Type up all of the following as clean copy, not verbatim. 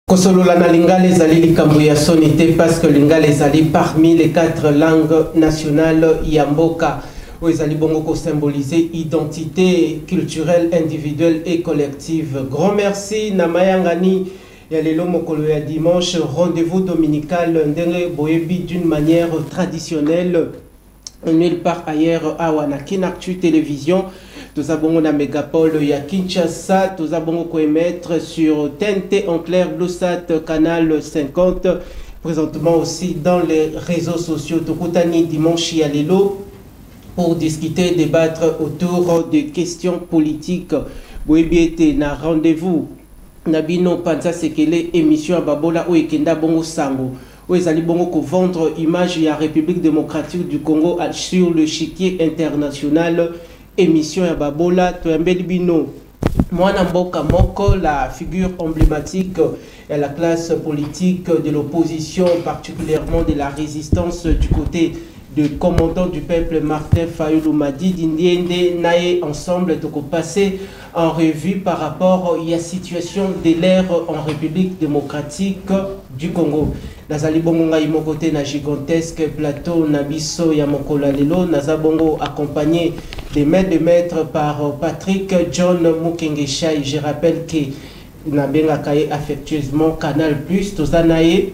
Kosolola na lingala ezali likambo ya soni te parce que lingala ezali parmi les 4 langues nationales ya mboka oyo ezali bongo ko symboliser identité culturelle individuelle et collective. Grand merci na mayangani ya lelo mokolo ya dimanche, rendez-vous dominical ndenge boyebi d'une manière traditionnelle nulle part ailleurs awa na Kinactu Télévision. Nous avons na Megapole ya Kinshasa, nous avons ko émettre sur TNT en clair, Bluesat canal 50, présentement aussi dans les réseaux sociaux. Tokutani dimanche ya lelo pour discuter, débattre autour des questions politiques. Boyebiete na rendez-vous Nabino Panza Sekele émission Babola o ekenda bongo sango. Ezali bongo ko vendre image ya République démocratique du Congo sur le chiquier international. Émission ya Babola Toyambeli Bino Mwana Mboka Moko, la figure emblématique de la classe politique de l'opposition, particulièrement de la résistance du côté du commandant du peuple Martin Fayulu Madi d'Indiende Nae ensemble toko passer en revue par rapport à la situation de l'ère en République démocratique du Congo. Nazali bongo ngai mokote na gigantesque plateau Nabiso ya Mokola Lelo, Nazabongo accompagné de maîtres par Patrick John Mukengeshai. Je rappelle que Nabenga Kaye affectueusement Canal Plus, Tozanae,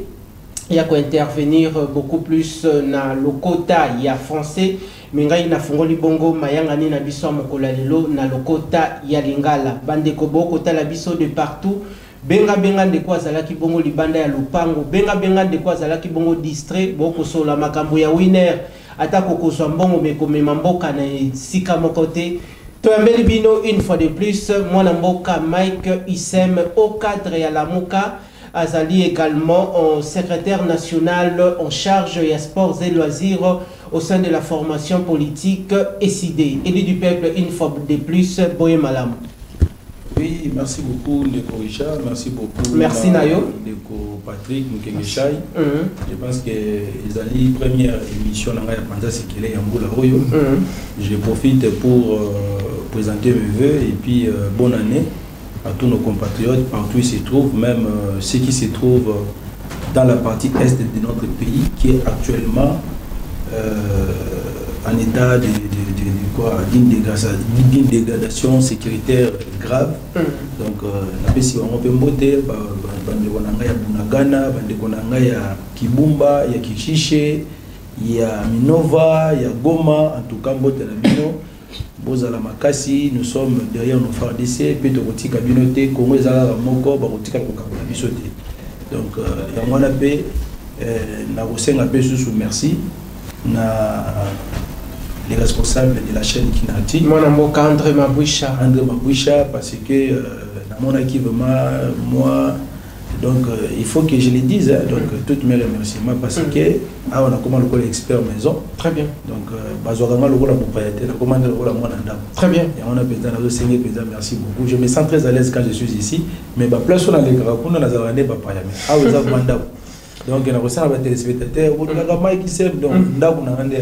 il y a quoi intervenir beaucoup plus na lokota ya français, mais ngai na fongoli bongo mayangani na biso Mokola Lelo na lokota ya lingala. Bande kobo kota la biso de partout. Benga de kwa zalaki bongo libanda ya lupango, benga de kwa zalaki bongo distrait boko sola makambo ya winner atako kozwa mbongo mekome mamboka na sika mokote. Toyambeli bino une fois de plus mwana mboka Mike Isem au cadre ya la Moka azali également en secrétaire national en charge ya sports et loisirs au sein de la formation politique SID. Élu du peuple une fois de plus Boye Malam. Oui, merci beaucoup Ndeko Richard, merci beaucoup. Merci Nayo. Ndeko Patrick Mukengeshai. Je pense que les alliés première émission dans la Panza Sekele Yamboula Royo. Je profite pour présenter mes vœux et puis bonne année à tous nos compatriotes partout où ils se trouvent, même ceux qui se trouvent dans la partie est de notre pays qui est actuellement en état d'une dégradation sécuritaire grave. Donc, si on peut monter, il y a Kibumba, il y a Kishiche, il y a Minova, il y a Goma, en tout cas, Bozala Makasi, nous sommes derrière nos frères d'essai, puis de Rotika Binote, Congo Zala Moko, Barotika Kokabona Bisote. Donc, il y a mon appel, Narosenga Pesusu, merci. Les responsables de la chaîne Kinati. André Maboucha. André Maboucha, parce que dans mon équipe, moi, donc il faut que je le dise, hein, donc toutes mes remerciements, parce que on a commandé le expert maison. Très bien. Donc, Bazouagama le rôle à propriété, on a commandé le rôle à mon andam. Très bien. Et on a besoin de s'engager, merci beaucoup. Je me sens très à l'aise quand je suis ici, mais ma place on a les gars, on a la Zarane, papa, ah vous avez mandam. Donc, on a reçu un téléspectateur, on a Mike qui sert, donc là on a rendu à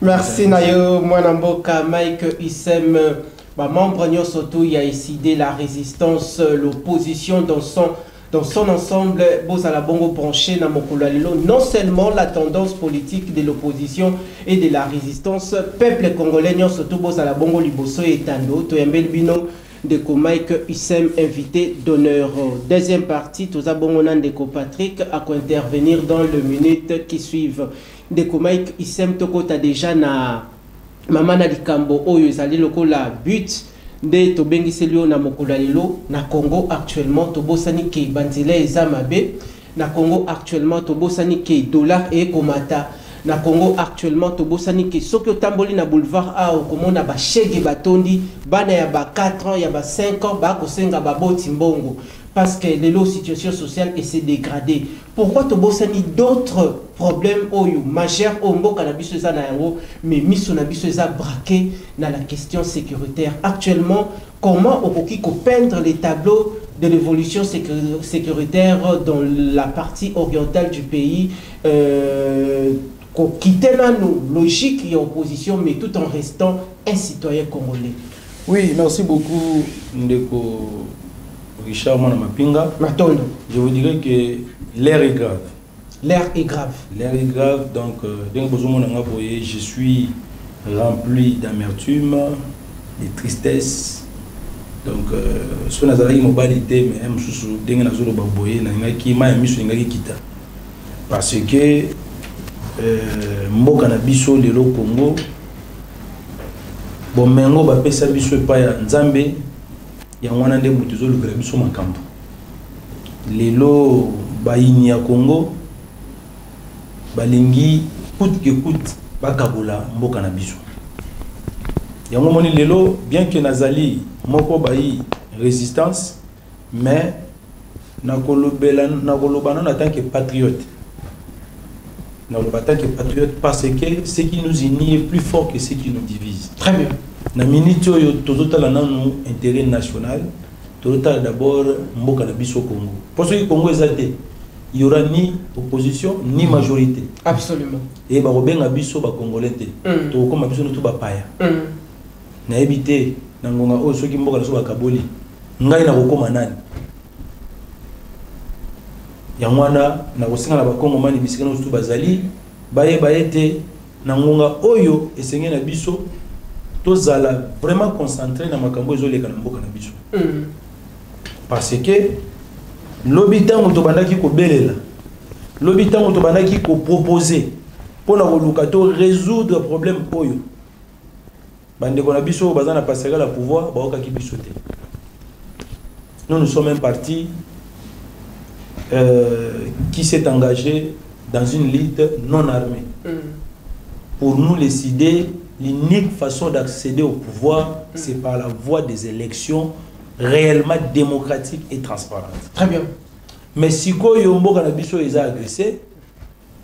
merci Nayo Mwanamboka Mike Isem, membre Nyosoto y a décidé la résistance, l'opposition dans son ensemble. Bozala bongo branché na Mokola Lelo, non seulement la tendance politique de l'opposition et de la résistance, peuple congolais Nyosoto Bozala bongo liboso et tando Toyambel Bino de Mike Isem invité d'honneur. Deuxième partie, Toza Bongonan de Patrick à intervenir dans les minutes qui suivent. De Mike Isem Tokota déjà na Mamana Likambo Oyo Zali Lokola but de Tobengi Selio na Mokola Lelo na Congo actuellement Tobosani ke Banzile Ezamabe na Congo actuellement Tobosani ke dollar et komata na Congo actuellement Tobosani ke Sokyo Tamboli na boulevard A okomona ba shege batondi bana ya ba 4 ans ya ba 5 ans ba kosenga ba boti mbongo parce que la situation sociale s'est dégradée. Pourquoi Tobosani d'autres problèmes majeurs au Mboka na biso za na yango mais miso na biso za braqué dans la question sécuritaire. Actuellement, comment on peut peindre les tableaux de l'évolution sécuritaire dans la partie orientale du pays quitter la logique et opposition mais tout en restant un citoyen congolais. Oui, merci beaucoup, Ndeko Richard Mapinga. Je vous dirais que l'air est grave. L'air est grave. L'air est grave, donc, je suis rempli d'amertume, de tristesse. Donc, ce que nous avons mobilité, mais parce que Mboka na biso lelo Congo, bon mengo ba pesa biso pa ya Nzambe ya mwana nde mutuzo le biso makambo. Lelo ba ini ya Congo balingi coûte que coûte bakabola mboka na biso. Yango moni lelo bien que nazali moko bayi résistance, mais nakoloba en tant que patriote. Dans le bataille que patriote parce que ce qui nous unit est plus fort que ce qui nous divise. Très bien. Na minute yo total nous intérêt national, total d'abord mboka na biso Congo. Parce que Congo ezate, il y aura ni opposition ni majorité. Absolument. Et ba robenga biso ba congolais te. To comme biso tout ba paya. Na ebité na ngonga o soki mboka na so ba kaboli. Ngai na kokoma nani? Yangwana na kosinga na bakongo mani bisika na bazali baye bayete na ngonga oyo esenge na biso tozala vraiment concentré na makambo ezoleka na mboka na biso parce que l'habitant to bandaki ko belela l'habitant to bandaki ko proposer pour na koluka to résoudre problème oyo bande ko na biso bazana passer la pouvoir ba ki biso te. Nous sommes un parti qui s'est engagé dans une lutte non armée. Pour nous, les idées, l'unique façon d'accéder au pouvoir, c'est par la voie des élections réellement démocratiques et transparentes. Très bien. Mais si Mboka na biso est agressé,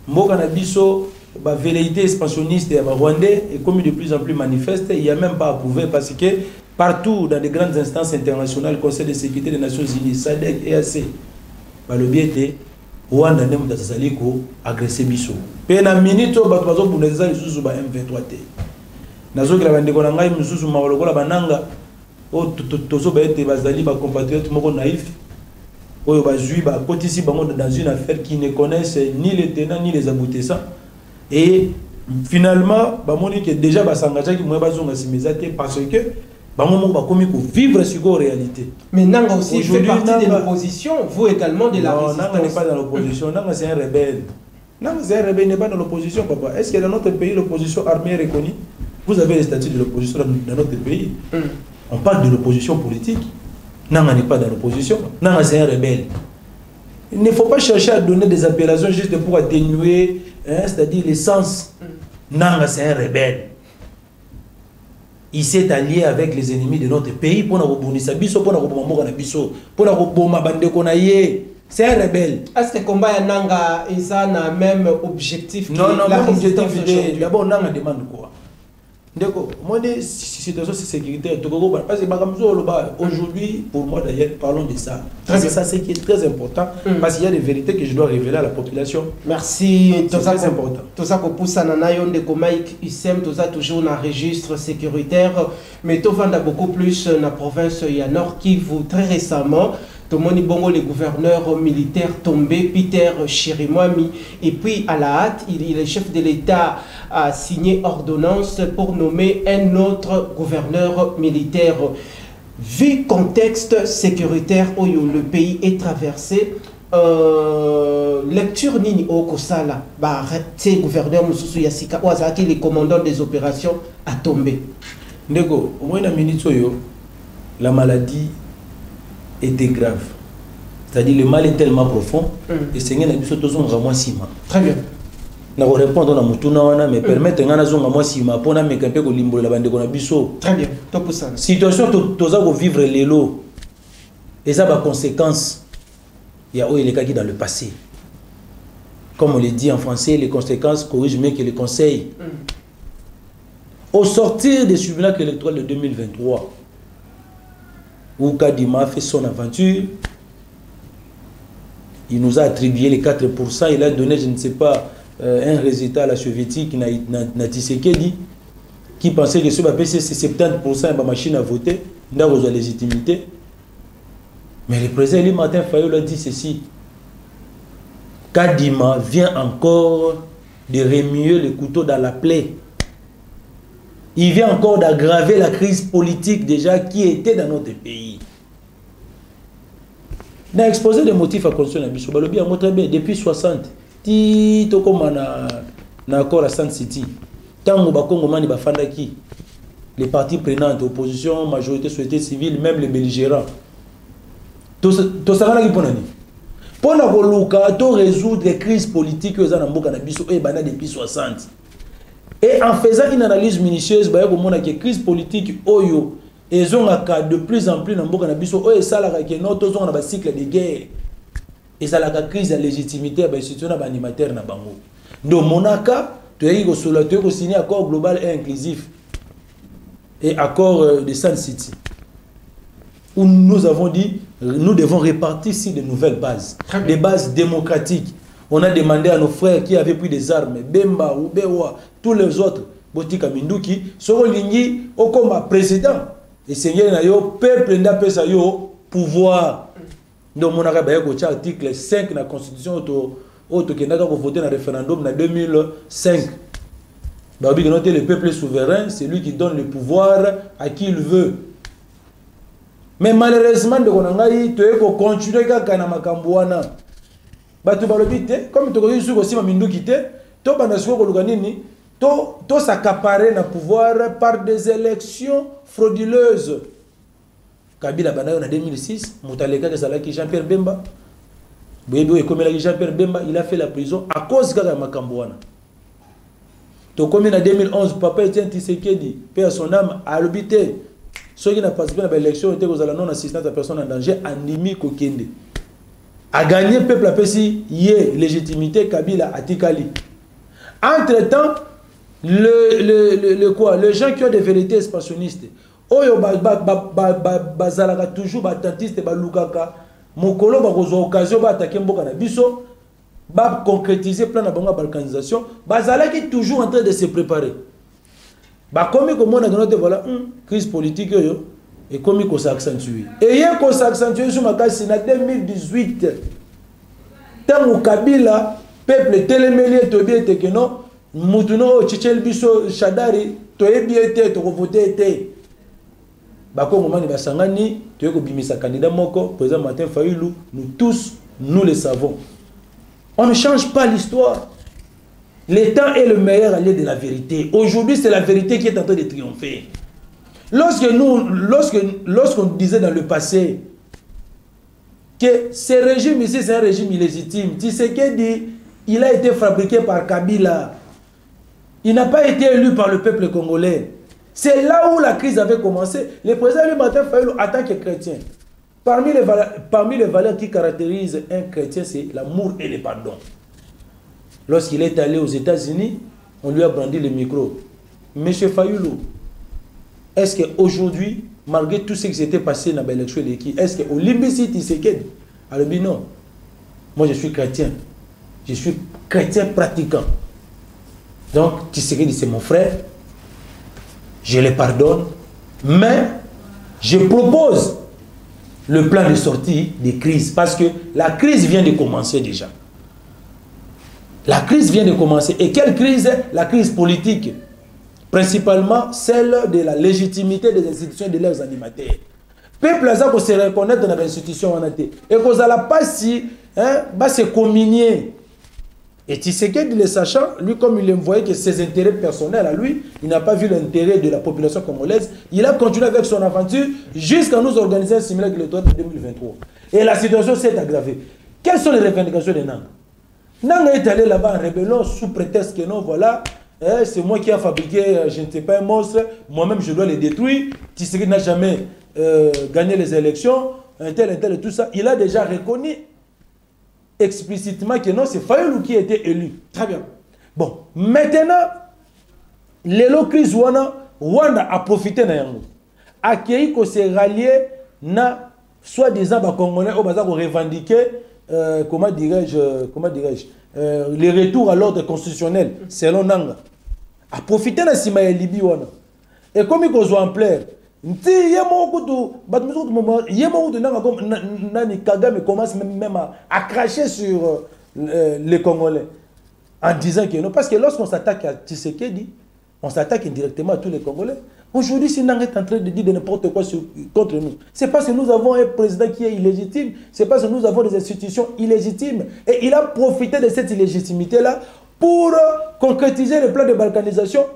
Mboka na biso, la velléité expansionniste et rwandais est comme de plus en plus manifeste, il n'y a même pas à prouver parce que partout dans les grandes instances internationales, Conseil de sécurité des Nations Unies, SADC, EAC, le biais Rwanda ne mutazali ko agresser biso. Pe na minute bato bazo buneza lisusu ba M23 te. Nazo kila bande ko ngai mususu mawolokola bananga o tozo ba ete bazali ba compatriotes moko naïf. Oyo ba jui ba kotisi bango dans une affaire qui ne connaissent ni les tenants ni les aboutissants. Et finalement ba moni que déjà ba s'engager ki mo bazonga simezate parce que vivre sur la réalité. Mais Nanga aussi fait partie de l'opposition, vous également de la résistance. Non, Nanga n'est pas dans l'opposition, Nanga c'est un rebelle. Nanga c'est un rebelle, n'est pas dans l'opposition, papa. Est-ce que dans notre pays, l'opposition armée est reconnue? Vous avez le statut de l'opposition dans notre pays. On parle de l'opposition politique. Nanga n'est pas dans l'opposition, Nanga c'est un rebelle. Il ne faut pas chercher à donner des appellations juste pour atténuer, c'est-à-dire l'essence. Nanga c'est un rebelle. Il s'est allié avec les ennemis de notre pays pour nous rebondir biso pour nous rebondir biso pour nous rebondir bande konaye. C'est un rebelle. Est-ce que le combat ya Nanga a le même objectif? Non, la objectif d'abord Nanga demande quoi? Moi, des situations sécuritaires, parce que aujourd'hui, pour moi d'ailleurs, parlons de ça. C'est ça ce qui est très important, parce qu'il y a des vérités que je dois révéler à la population. Merci. C'est très important. Tout ça pour pousser de Komaïk ISEM, tout ça toujours dans le registre sécuritaire, mais tout va beaucoup plus dans la province Nord Kivu très récemment. Tomoni Bongo, le gouverneur militaire tombé, Peter Chirimwami, et puis à la hâte, le chef de l'État a signé ordonnance pour nommer un autre gouverneur militaire. Vu le contexte sécuritaire où le pays est traversé, lecture nini au Kosala, c'est le gouverneur Moussou Yassika, Ouazaki, le commandant des opérations, a tombé. Ndeko, au moins, la maladie était grave. C'est-à-dire le mal est tellement profond et c'est un peu sima. Très bien. Je vais répondre à Moutouna, mais permettre à un sima pour que je limbo la bande de biso. Très bien. Top pour ça. Situation que vivre les lots et ça a des conséquences. Il y a les cas qui dans le passé. Comme on le dit en français, les conséquences corrigent mieux que les conseils. Au sortir des simulacres électoraux de 2023, où Kadima a fait son aventure, il nous a attribué les 4%, il a donné, je ne sais pas, un résultat à la soviétique, Natissekedi. qui pensait que ce PCC c'est 70% de machine à voter, n'a pas de légitimité. Mais le président Eli Martin Fayulu a dit ceci. Kadima vient encore de remuer le couteau dans la plaie. Il vient encore d'aggraver la crise politique déjà qui était dans notre pays. Il a exposé des motifs à construire la Bissau. Balobi a montré bien depuis 60. Ti toko mana na accord à Sun City. Tango bakongo mani bafanda ki. Les partis prenantes, opposition, majorité, société civile, même les belligérants. Tout ça va qui pour nani. Pour résoudre les crises politiques que dans mboka na biso et bana depuis 60. Et en faisant une analyse minutieuse, bah comme on a que crise politique oyo et ont de plus en plus dans mboka na biso oyo ça la que notre on a un cycle de guerre. Et ça la crise de légitimité bah c'est un animateur na bango. Donc monaka tu es signé accord global et inclusif et accord de Sun City. Où nous avons dit, nous devons répartir ici de nouvelles bases, des bases démocratiques. On a demandé à nos frères qui avaient pris des armes, Bemba, Ubewa, tous les autres, Botika Minduki, Sorolingui, au combat président. Et Seigneur Nayo, peuple n'a pas ça yo pouvoir. Donc, mon article 5 de la Constitution, qui a voté dans le référendum en 2005. Le peuple souverain, c'est lui qui donne le pouvoir à qui il veut. Mais malheureusement, tu es continuer à na makambo wana. Batu balobi te, comme tu connais sur aussi Mindu kité, to banasiko koluka nini, to s'accaparer na pouvoir par des élections frauduleuses. Kabila banayo en 2006, Moutaleka Zalaki Jean-Pierre Bemba. Boyebo et comme Jean-Pierre Bemba, il a fait la prison à cause de makambo wana. To comme en 2011, papa Etienne Tshisekedi, paix à son âme, a l'habité. Ceux qui n'ont participé à l'élection étaient aux non-assistance à personne en danger, Animi Kokende. A gagné le peuple à Pessi, yé, légitimité, Kabila, Atikali. Entre-temps, les gens qui ont des vérités expansionnistes, Oyo bazalaka toujours batantiste balukaka, mokolo bakozo occasion ba attaquer mboka na biso, ba concrétiser plan na bango balkanisation, bazalaki toujours en train de se préparer. Bah comme on a donné voilà crise politique yo et comme il s'accentue et hier qu'on s'accentue sur ma case en 2018 tant Kabila peuple télémélié to bien que non mutuno Tchichel biso Shadari to ebiete to voter té bah comme on va sangani to ko bimisa candidat moko président Martin Fayulu nous tous nous le savons. On ne change pas l'histoire. Le temps est le meilleur allié de la vérité. Aujourd'hui, c'est la vérité qui est en train de triompher. Lorsqu'on disait dans le passé que ce régime ici, c'est un régime illégitime, Tshisekedi, il a été fabriqué par Kabila. Il n'a pas été élu par le peuple congolais. C'est là où la crise avait commencé. Le président Eli Martin Fayulu, en tant que chrétien, parmi les valeurs qui caractérisent un chrétien, c'est l'amour et le pardon. Lorsqu'il est allé aux États-Unis, on lui a brandi le micro. Monsieur Fayulu, est-ce qu'aujourd'hui, malgré tout ce qui s'était passé dans l'élection de l'équipe, est-ce qu'au Limbisi Tshisekedi, alors non, moi je suis chrétien. Je suis chrétien pratiquant. Donc Tshisekedi c'est mon frère. Je le pardonne. Mais je propose le plan de sortie des crises. Parce que la crise vient de commencer déjà. La crise vient de commencer. Et quelle crise? La crise politique. Principalement celle de la légitimité des institutions et de leurs animateurs. Peuple a se reconnaître dans les institutions. Et qu'on n'a pas si se communier. Et Tshisekedi, le sachant, lui, comme il voyait que ses intérêts personnels à lui, il n'a pas vu l'intérêt de la population congolaise, il a continué avec son aventure jusqu'à nous organiser un similaire que le 2023. Et la situation s'est aggravée. Quelles sont les revendications de Nanga? Nanga est allé là-bas en rébellion sous prétexte que non, voilà, c'est moi qui ai fabriqué, je ne sais pas, un monstre, moi-même je dois les détruire. Tshisekedi n'a jamais gagné les élections, un tel et tout ça. Il a déjà reconnu explicitement que non, c'est Fayulu qui était élu. Très bien. Bon, maintenant, l'élo crise Wanda a profité de yango. Accueilli qu'on s'est rallié na soi-disant Congolais au bazar revendiquer comment dirais-je les retours à l'ordre constitutionnel selon Nanga. A profité de Simaye Libi Wana. Et comme il cause ampleur, il y a Kagame commence même à cracher sur les Congolais en disant que non. Parce que lorsqu'on s'attaque à Tshisekedi, on s'attaque indirectement à tous les Congolais. Aujourd'hui, si Nang est en train de dire de n'importe quoi contre nous, c'est parce que nous avons un président qui est illégitime, c'est parce que nous avons des institutions illégitimes. Et il a profité de cette illégitimité-là pour concrétiser le plan de balkanisation.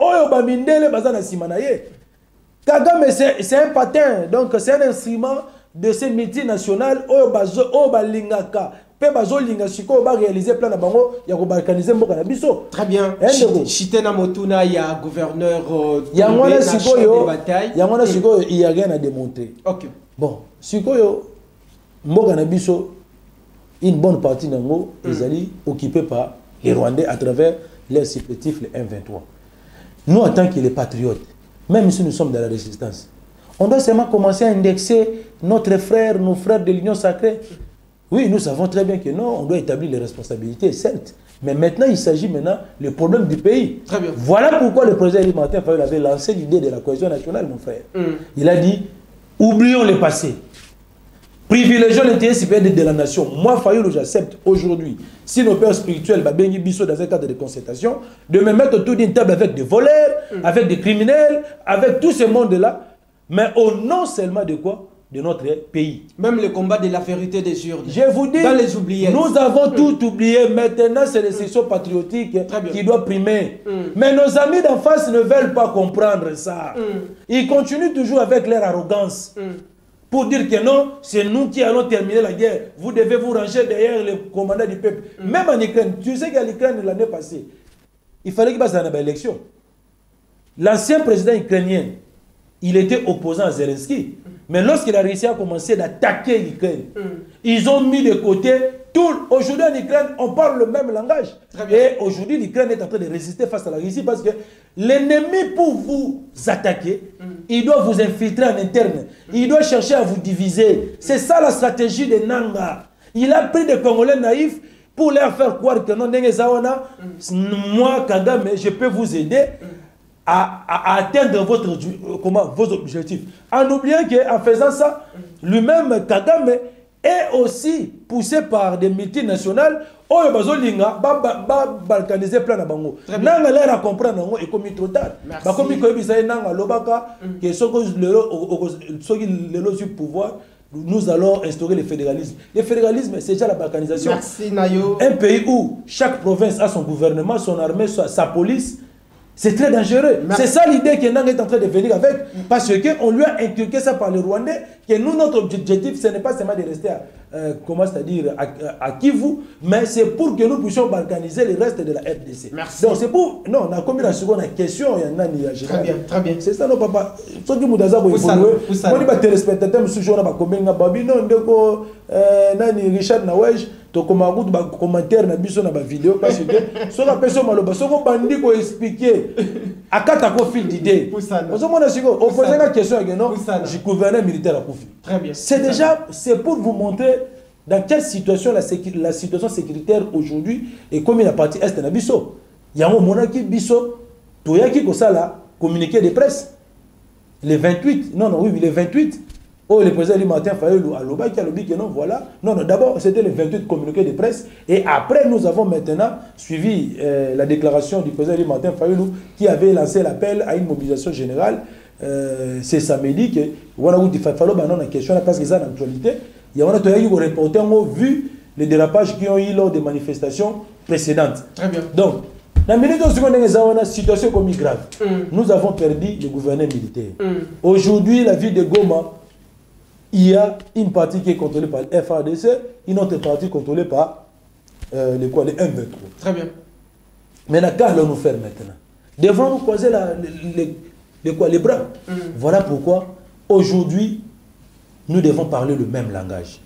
Kagame, c'est un patin, donc c'est un instrument de ces multinationales. Très bien. Chitena Motuna, il y a gouverneur. Il y a rien à démontrer. Ok. Bon, Sikoyo, une bonne partie d'Ango, ils allaient occupés par les Rwandais à travers leur supplétif, le M23. Nous, en tant que les patriotes, même si nous sommes dans la résistance, on doit seulement commencer à indexer notre frère, nos frères de l'Union sacrée. Oui, nous savons très bien que non, on doit établir les responsabilités, certes. Mais maintenant, il s'agit maintenant du problème du pays. Très bien. Voilà pourquoi le président Martin Fayulu avait lancé l'idée de la cohésion nationale, mon frère. Il a dit, oublions le passé. Privilégions l'intérêt supérieur de la nation. Moi, Fayulu, j'accepte aujourd'hui, si nos pères spirituels, Bengi Bisso, dans un cadre de concertation, de me mettre autour d'une table avec des voleurs, avec des criminels, avec tout ce monde-là, mais au nom seulement de quoi? De notre pays. Même le combat de la vérité des urnes. Je vous dis, dans les oubliés. Nous avons tout oublié. Maintenant, c'est les sections patriotiques qui doivent primer. Mais nos amis d'en face ne veulent pas comprendre ça. Ils continuent toujours avec leur arrogance. Pour dire que non, c'est nous qui allons terminer la guerre. Vous devez vous ranger derrière le commandant du peuple. Même en Ukraine, tu sais qu'à l'Ukraine l'année passée, il fallait qu'il passe dans l'élection. L'ancien président ukrainien, il était opposant à Zelensky. Mais lorsqu'il a réussi à commencer d'attaquer l'Ukraine, ils ont mis de côté tout. Aujourd'hui en Ukraine, on parle le même langage. Et aujourd'hui, l'Ukraine est en train de résister face à la Russie parce que l'ennemi, pour vous attaquer, il doit vous infiltrer en interne. Il doit chercher à vous diviser. C'est ça la stratégie de Nanga. Il a pris des Congolais naïfs pour leur faire croire que non, moi, Kagame, je peux vous aider à atteindre vos objectifs. En oubliant qu'en faisant ça, lui-même, Kagame, est aussi poussé par des multinationales qui ont balkanisé plein de bango. Nanga l'air à comprendre et comme trop tard. Comme il nanga lobaka que le pouvoir, nous allons instaurer le fédéralisme. Le fédéralisme, c'est déjà la balkanisation. Merci, Nayo. Un pays où chaque province a son gouvernement, son armée, sa police. C'est très dangereux. C'est ça l'idée que Nang est en train de venir avec. Parce qu'on lui a inculqué ça par les Rwandais, que nous, notre objectif, ce n'est pas seulement de rester à Kivu, mais c'est pour que nous puissions balkaniser le reste de la RDC. Merci. Donc c'est pour... Non, on a commis la seconde question. Très bien, très bien. C'est ça, non, papa. Ce qui nous a évolué, moi, je suis téléspectateur, je suis Richard Nawej, to commentaire na biso na ba vidéo parce que so la personne maloba so ko bandi ko expliquer akata ko fil d'idée ozo mona siko on pose la question que non je gouverneur militaire à Koufi. Très bien. C'est pour vous montrer dans quelle situation la situation sécuritaire aujourd'hui et comme il a parti est na biso yango monaki biso to yaki ko sala communiqué de presse le 28 le 28. Oh, le président Martin Fayulu a lobby qui a lobby que non, voilà. Non, d'abord, c'était le 28 communiqué de presse. Et après, nous avons maintenant suivi la déclaration du président Martin Fayulu qui avait lancé l'appel à une mobilisation générale. C'est samedi que, voilà, où il fallait une question parce que ça, dans l'actualité, il y a un reporter vu les dérapages qui ont eu lors des manifestations précédentes. Très bien. Donc, dans la minute où nous avons une situation comme grave, nous avons perdu le gouverneur militaire. Aujourd'hui, la ville de Goma, il y a une partie qui est contrôlée par le FARDC, une autre partie contrôlée par le M23. Très bien. Maintenant, qu'allons-nous faire maintenant? Devons-nous croiser les bras? Voilà pourquoi, aujourd'hui, nous devons parler le même langage.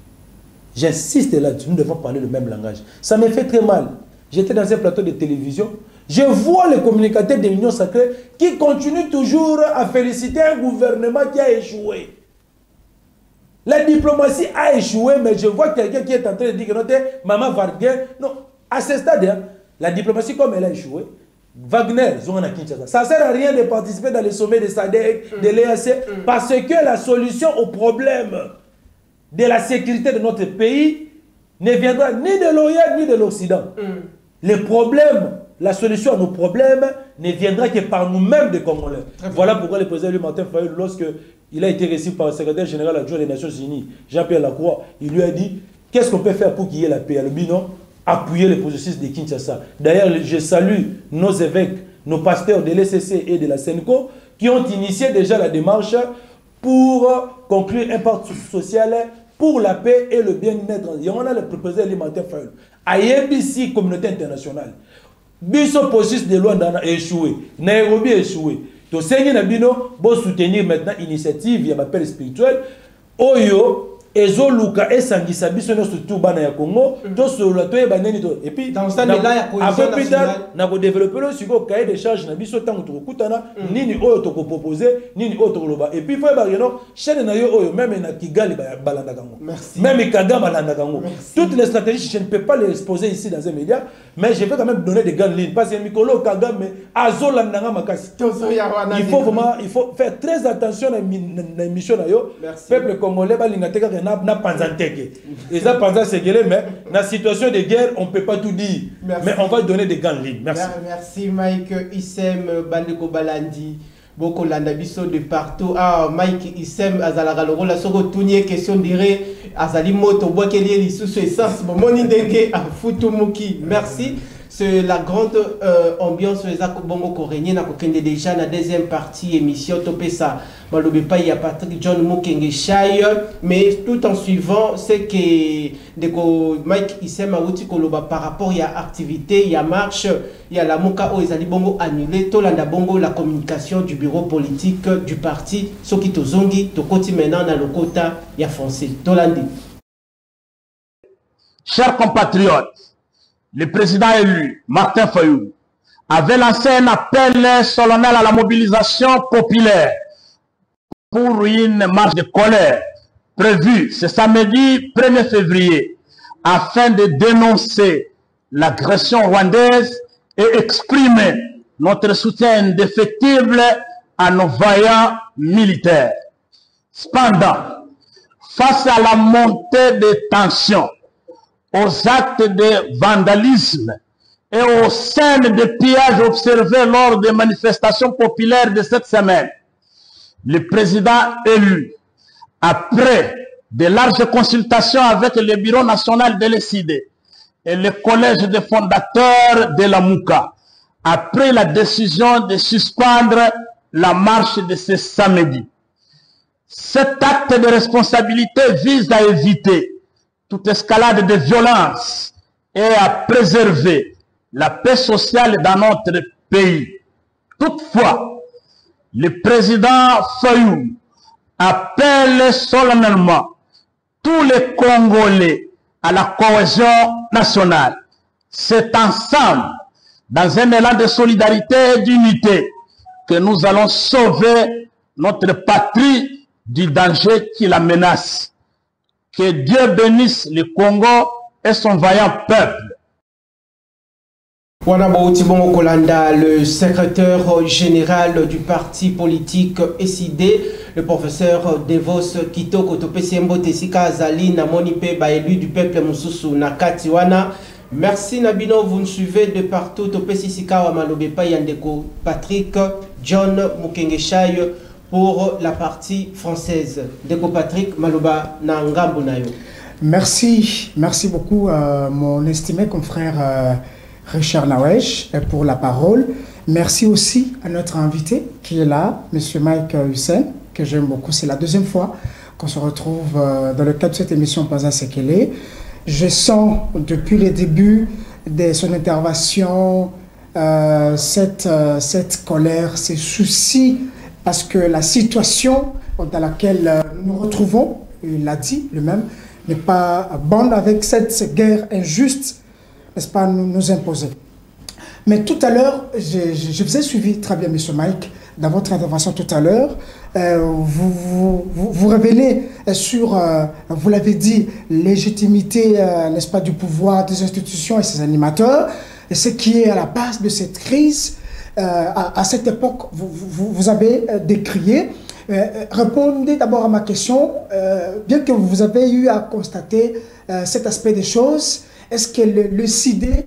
J'insiste là-dessus, nous devons parler le même langage. Ça me fait très mal. J'étais dans un plateau de télévision, je vois les communicateurs de l'Union sacrée qui continuent toujours à féliciter un gouvernement qui a échoué. La diplomatie a échoué, mais je vois quelqu'un qui est en train de dire que non, maman va bien. Non, à ce stade, la diplomatie, comme elle a échoué, Wagner, ça ne sert à rien de participer dans les sommets de SADC, de l'EAC, parce que la solution au problème de la sécurité de notre pays ne viendra ni de l'Orient ni de l'Occident. Les problèmes, la solution à nos problèmes ne viendra que par nous-mêmes des Congolais. Voilà pourquoi le président Martin Fayulu, lorsqu'il a été reçu par le secrétaire général adjoint des Nations Unies, Jean-Pierre Lacroix, il lui a dit qu'est-ce qu'on peut faire pour qu'il y ait la paix. Le non, appuyer le processus de Kinshasa. D'ailleurs, je salue nos évêques, nos pasteurs de l'ECC et de la SENCO qui ont initié déjà la démarche pour conclure un pacte social pour la paix et le bien-être. Et on a le président Martin Fayulu. À IBC, communauté internationale. Biso processus de loi a échoué. Nairobi a échoué. Donc, c'est bon soutenir maintenant l'initiative, il y a ma paix spirituelle. Oyo, Ezo Luka et Sangisa biso no surtout bana ya Congo to solo to baneni to et puis dans ça là ya cohésion nationale na ko développer le suko cahier de charge na biso tango to kutana nini oyo to ko proposer nini oyo to loba et puis faut ba yeno chaîne na yo oyo même na Kigali balanda kango même Kagame balanda kango toutes les stratégies je ne peux pas les exposer ici dans un média mais je vais quand même donner des grandes lignes parce que Mikolo Kagame azola nanga makasi il faut faire très attention na émission na yo peuple congolais balinga teka na panzanteke et ça panza segele mais dans situation de guerre on peut pas tout dire mais on va donner des grandes lignes. Merci Mike Issem Bandeko Balandi beaucoup landabiso de partout. Mike Issem azalaka lokola soko tunie question dire azali moto boakeli lisusu essence bomoni ndenge afutumuki. Merci. C'est la grande ambiance bongo korenye na kokende déjà na deuxième partie émission Topesa Malobe pa ya Patrick John Mukenge Chai mais tout en suivant c'est que deko Mike Issem awuti koloba par rapport ya activité ya marche ya la muka o ezali bongo annulé tolanda bongo la communication du bureau politique du parti soki tozongi tokoti maintenant na lokota ya français tolandi. Chers compatriotes, le président élu, Martin Fayulu, avait lancé un appel solennel à la mobilisation populaire pour une marche de colère prévue ce samedi 1er février afin de dénoncer l'agression rwandaise et exprimer notre soutien indéfectible à nos vaillants militaires. Cependant, face à la montée des tensions, aux actes de vandalisme et aux scènes de pillage observées lors des manifestations populaires de cette semaine, le président élu, après de larges consultations avec le Bureau national de l'ECID et le collège des fondateurs de la MUCA, a pris la décision de suspendre la marche de ce samedi. Cet acte de responsabilité vise à éviter toute escalade de violence et à préserver la paix sociale dans notre pays. Toutefois, le président Fayulu appelle solennellement tous les Congolais à la cohésion nationale. C'est ensemble, dans un élan de solidarité et d'unité, que nous allons sauver notre patrie du danger qui la menace. Que Dieu bénisse le Congo et son vaillant peuple. Wanabouti Bongo Kolanda, le secrétaire général du parti politique SID, le professeur Devos Kitoko Topesiembo Tessika Azali Namoni Peba, élu du peuple Mususu Nakati Wana. Merci Nabino, vous nous suivez de partout. Topesisika Wamalobepa Yandeko Patrick John Mukengeshai pour la partie française. Deko Patrick Maloba Nangambo Nayo. Merci beaucoup mon estimé confrère Richard Nawesh pour la parole. Merci aussi à notre invité qui est là, M. Mike Issem, que j'aime beaucoup. C'est la deuxième fois qu'on se retrouve dans le cadre de cette émission Panza Sekele. Je sens depuis le début de son intervention cette colère, ces soucis, parce que la situation dans laquelle nous nous retrouvons, il l'a dit lui-même, n'est pas bonne avec cette guerre injuste, n'est-ce pas, nous imposer. Mais tout à l'heure, je vous ai suivi très bien, M. Mike, dans votre intervention tout à l'heure. Vous révélez sur, vous l'avez dit, légitimité, n'est-ce pas, du pouvoir, des institutions et ses animateurs, et ce qui est à la base de cette crise. à cette époque, vous avez décrié. Répondez d'abord à ma question. Bien que vous avez eu à constater cet aspect des choses, est-ce que le CID,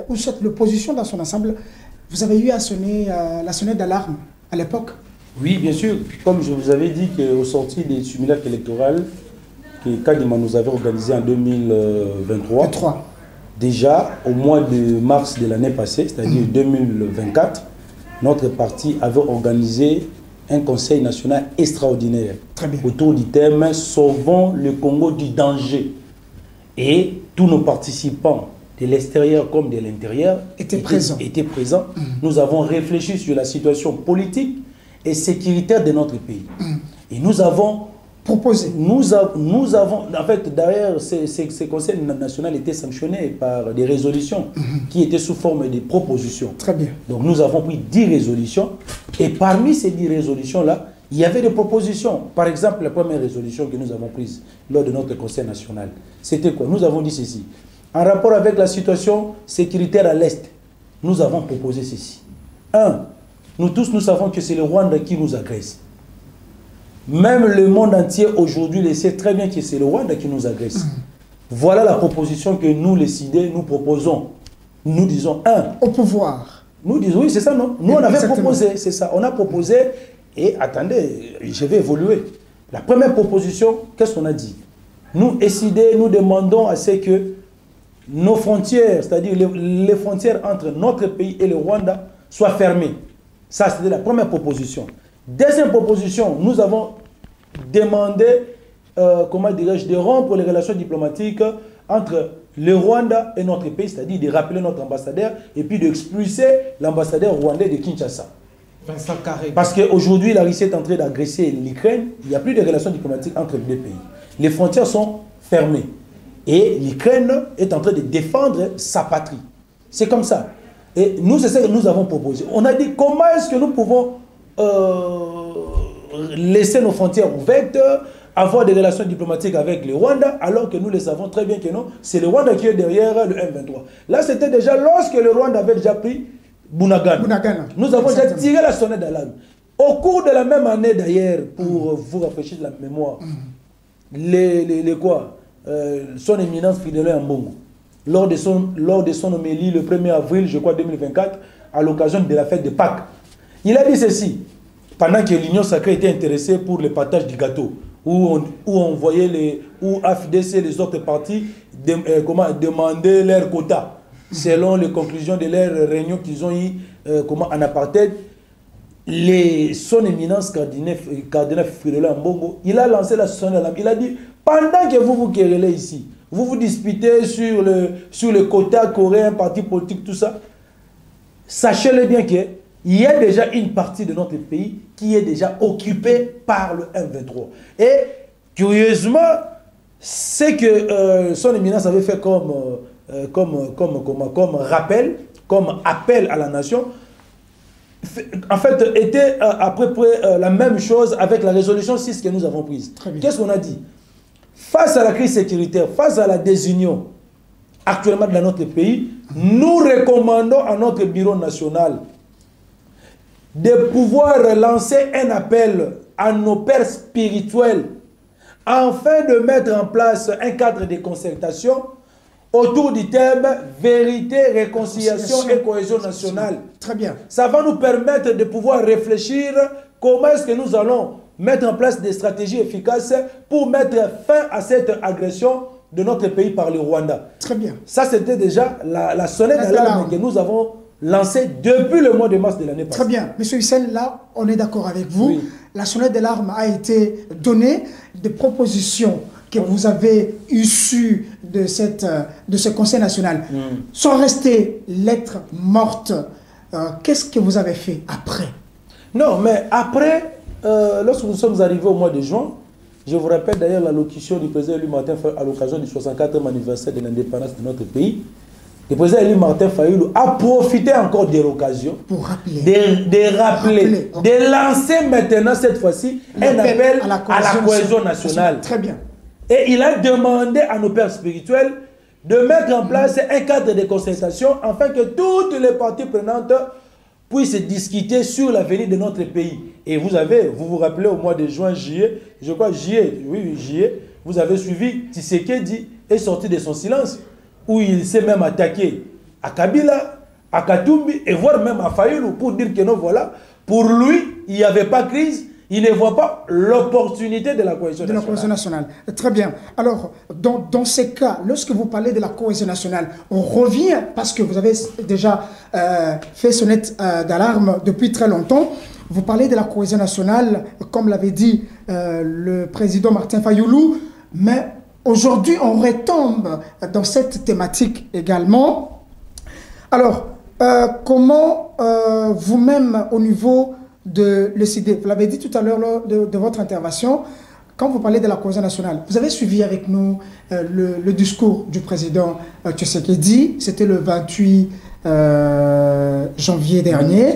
ou soit l'opposition dans son ensemble, vous avez eu à sonner la sonnette d'alarme à l'époque? Oui, bien sûr. Comme je vous avais dit qu'au sorti des simulacres électoraux que Kadima nous avait organisé en 2023, déjà au mois de mars de l'année passée, c'est-à-dire 2024, notre parti avait organisé un conseil national extraordinaire autour du thème « Sauvons le Congo du danger ». Et tous nos participants de l'extérieur comme de l'intérieur étaient présents. Nous avons réfléchi sur la situation politique et sécuritaire de notre pays. Et nous avons proposé. Nous avons, en fait, derrière ces conseils nationaux étaient sanctionnés par des résolutions qui étaient sous forme de propositions. Très bien. Donc nous avons pris 10 résolutions et parmi ces 10 résolutions-là, il y avait des propositions. Par exemple, la première résolution que nous avons prise lors de notre conseil national, c'était quoi? Nous avons dit ceci. En rapport avec la situation sécuritaire à l'Est, nous avons proposé ceci. 1. Nous tous, nous savons que c'est le Rwanda qui nous agresse. Même le monde entier aujourd'hui le sait très bien que c'est le Rwanda qui nous agresse. Voilà la proposition que nous, les CID, nous proposons. Nous disons 1. Au pouvoir. Nous disons, oui, c'est ça, non? Nous, on avait proposé, c'est ça. On a proposé, et attendez, je vais évoluer. La première proposition, qu'est-ce qu'on a dit? Nous, CID, nous demandons à ce que nos frontières, c'est-à-dire les frontières entre notre pays et le Rwanda, soient fermées. Ça, c'était la première proposition. Deuxième proposition, nous avons demandé, comment dirais-je, de rompre les relations diplomatiques entre le Rwanda et notre pays, c'est-à-dire de rappeler notre ambassadeur et puis d'expulser l'ambassadeur rwandais de Kinshasa. Vincent Carré. Parce qu'aujourd'hui, la Russie est en train d'agresser l'Ukraine, il n'y a plus de relations diplomatiques entre les deux pays. Les frontières sont fermées et l'Ukraine est en train de défendre sa patrie. C'est comme ça. Et nous, c'est ce que nous avons proposé. On a dit comment est-ce que nous pouvons laisser nos frontières ouvertes, avoir des relations diplomatiques avec le Rwanda, alors que nous le savons très bien que non, c'est le Rwanda qui est derrière le M23. Là, c'était déjà lorsque le Rwanda avait déjà pris Bunagana. Nous avons déjà tiré la sonnette d'alarme. Au cours de la même année d'ailleurs, pour vous rafraîchir la mémoire, son éminence Fidèle Mbongo, lors de son homélie le 1er avril, je crois 2024, à l'occasion de la fête de Pâques, il a dit ceci, pendant que l'Union sacrée était intéressée pour le partage du gâteau, où on voyait où AFDC et les autres partis demander leur quota, selon les conclusions de leurs réunions qu'ils ont eues en apartheid. Son éminence cardinal Fidèle Mbongo, il a lancé la sonnette d'alarme. Il a dit, pendant que vous vous querellez ici, vous vous disputez sur le quota coréen, parti politique, tout ça, sachez-le bien qu'il y a déjà une partie de notre pays qui est déjà occupée par le M23. Et curieusement, c'est que son éminence avait fait comme rappel, comme appel à la nation, en fait, était à peu près la même chose avec la résolution 6 que nous avons prise. Qu'est-ce qu'on a dit? Face à la crise sécuritaire, face à la désunion actuellement dans notre pays, nous recommandons à notre bureau national de pouvoir lancer un appel à nos pères spirituels afin de mettre en place un cadre de concertation autour du thème vérité, réconciliation et cohésion nationale. Très bien. Ça va nous permettre de pouvoir réfléchir comment est-ce que nous allons mettre en place des stratégies efficaces pour mettre fin à cette agression de notre pays par le Rwanda. Très bien. Ça, c'était déjà la sonnette d'alarme que nous avons lancée depuis le mois de mars de l'année passée. Très bien. Monsieur Hussein, là, on est d'accord avec vous. Oui. La sonnette d'alarme a été donnée, des propositions que vous avez issues de ce Conseil national sont restées lettres mortes. Qu'est-ce que vous avez fait après? Non, mais après, lorsque nous sommes arrivés au mois de juin, je vous rappelle d'ailleurs l'allocution du président Élu Martin Fayulu à l'occasion du 64e anniversaire de l'indépendance de notre pays. Le président Élu Martin Fayulu a profité encore de l'occasion pour rappeler, de lancer maintenant cette fois-ci un appel à la cohésion nationale. Très bien. Et il a demandé à nos pères spirituels de mettre en place un cadre de concertation afin que toutes les parties prenantes puisse discuter sur l'avenir de notre pays. Et vous vous rappelez au mois de juin, juillet, je crois juillet, vous avez suivi, Tshisekedi est sorti de son silence, où il s'est même attaqué à Kabila, à Katumbi, et voire même à Fayoulou, pour dire que non, voilà, pour lui, il n'y avait pas crise, il ne voit pas l'opportunité de la cohésion nationale. De la cohésion nationale. Très bien. Alors, dans ces cas, lorsque vous parlez de la cohésion nationale, on revient, parce que vous avez déjà fait sonnette d'alarme depuis très longtemps, vous parlez de la cohésion nationale, comme l'avait dit le président Martin Fayoulou, mais aujourd'hui, on retombe dans cette thématique également. Alors, comment vous-même, au niveau de l'ECD, vous l'avez dit tout à l'heure lors de votre intervention, quand vous parlez de la cohésion nationale, vous avez suivi avec nous le discours du président Tshisekedi, c'était le 28 janvier dernier.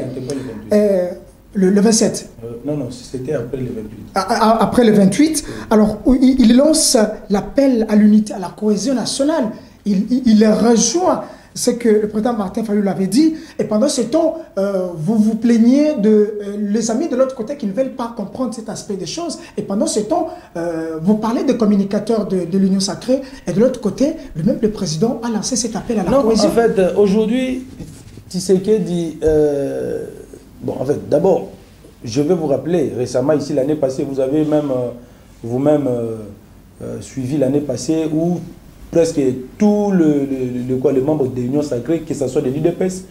Le 27. Non, c'était après le 28. Après le 28. Alors, il lance l'appel à l'unité, à la cohésion nationale. Il rejoint ce que le président Martin Fayoulou avait dit. Et pendant ce temps, vous vous plaignez de les amis de l'autre côté qui ne veulent pas comprendre cet aspect des choses. Et pendant ce temps, vous parlez des communicateurs de l'Union sacrée. Et de l'autre côté, le président a lancé cet appel à la cohésion. En fait, aujourd'hui, Tshisekedi... Bon, en fait, d'abord, je vais vous rappeler, récemment, ici, l'année passée, vous avez même, vous-même, suivi l'année passée où presque tous les membres de l'Union sacrée, que ce soit de l'UDPS,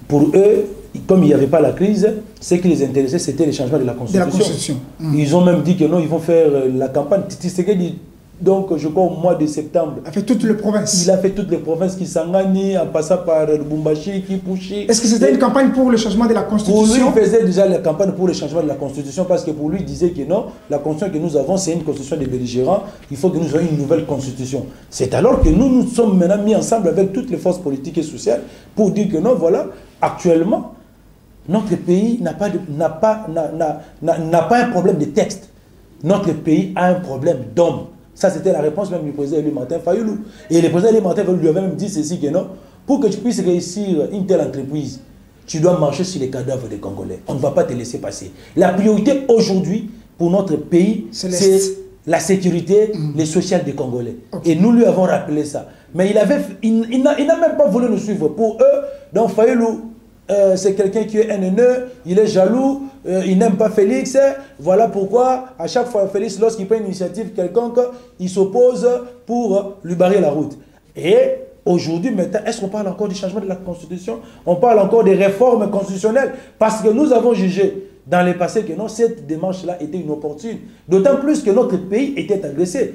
pour eux, comme il n'y avait pas la crise, ce qui les intéressait, c'était le changement de la Constitution. Ils ont même dit que non, ils vont faire la campagne. Tshisekedi, donc, je crois au mois de septembre. Il a fait toutes les provinces. Il a fait toutes les provinces qui Kisangani, en passant par Lubumbashi, Kipushi. Est-ce que c'était une campagne pour le changement de la Constitution? Pour lui, il faisait déjà la campagne pour le changement de la Constitution parce que pour lui, il disait que non, la Constitution que nous avons, c'est une Constitution des belligérants. Il faut que nous ayons une nouvelle Constitution. C'est alors que nous sommes maintenant mis ensemble avec toutes les forces politiques et sociales pour dire que non, voilà, actuellement, notre pays n'a pas un problème de texte. Notre pays a un problème d'homme. Ça, c'était la réponse même du président élu Martin Fayoulou. Et le président élu Martin Fayoulou lui avait même dit ceci que non, pour que tu puisses réussir une telle entreprise, tu dois marcher sur les cadavres des Congolais. On ne va pas te laisser passer. La priorité aujourd'hui pour notre pays, c'est la sécurité, le social des Congolais. Okay. Et nous lui avons rappelé ça. Mais il n'a même pas voulu nous suivre. Pour eux, donc Fayoulou, c'est quelqu'un qui est haineux, il est jaloux, il n'aime pas Félix. Voilà pourquoi, à chaque fois, Félix, lorsqu'il prend une initiative quelconque, il s'oppose pour lui barrer la route. Et aujourd'hui, maintenant, est-ce qu'on parle encore du changement de la Constitution? On parle encore des réformes constitutionnelles parce que nous avons jugé dans le passé que non, cette démarche-là était inopportune. D'autant plus que notre pays était agressé.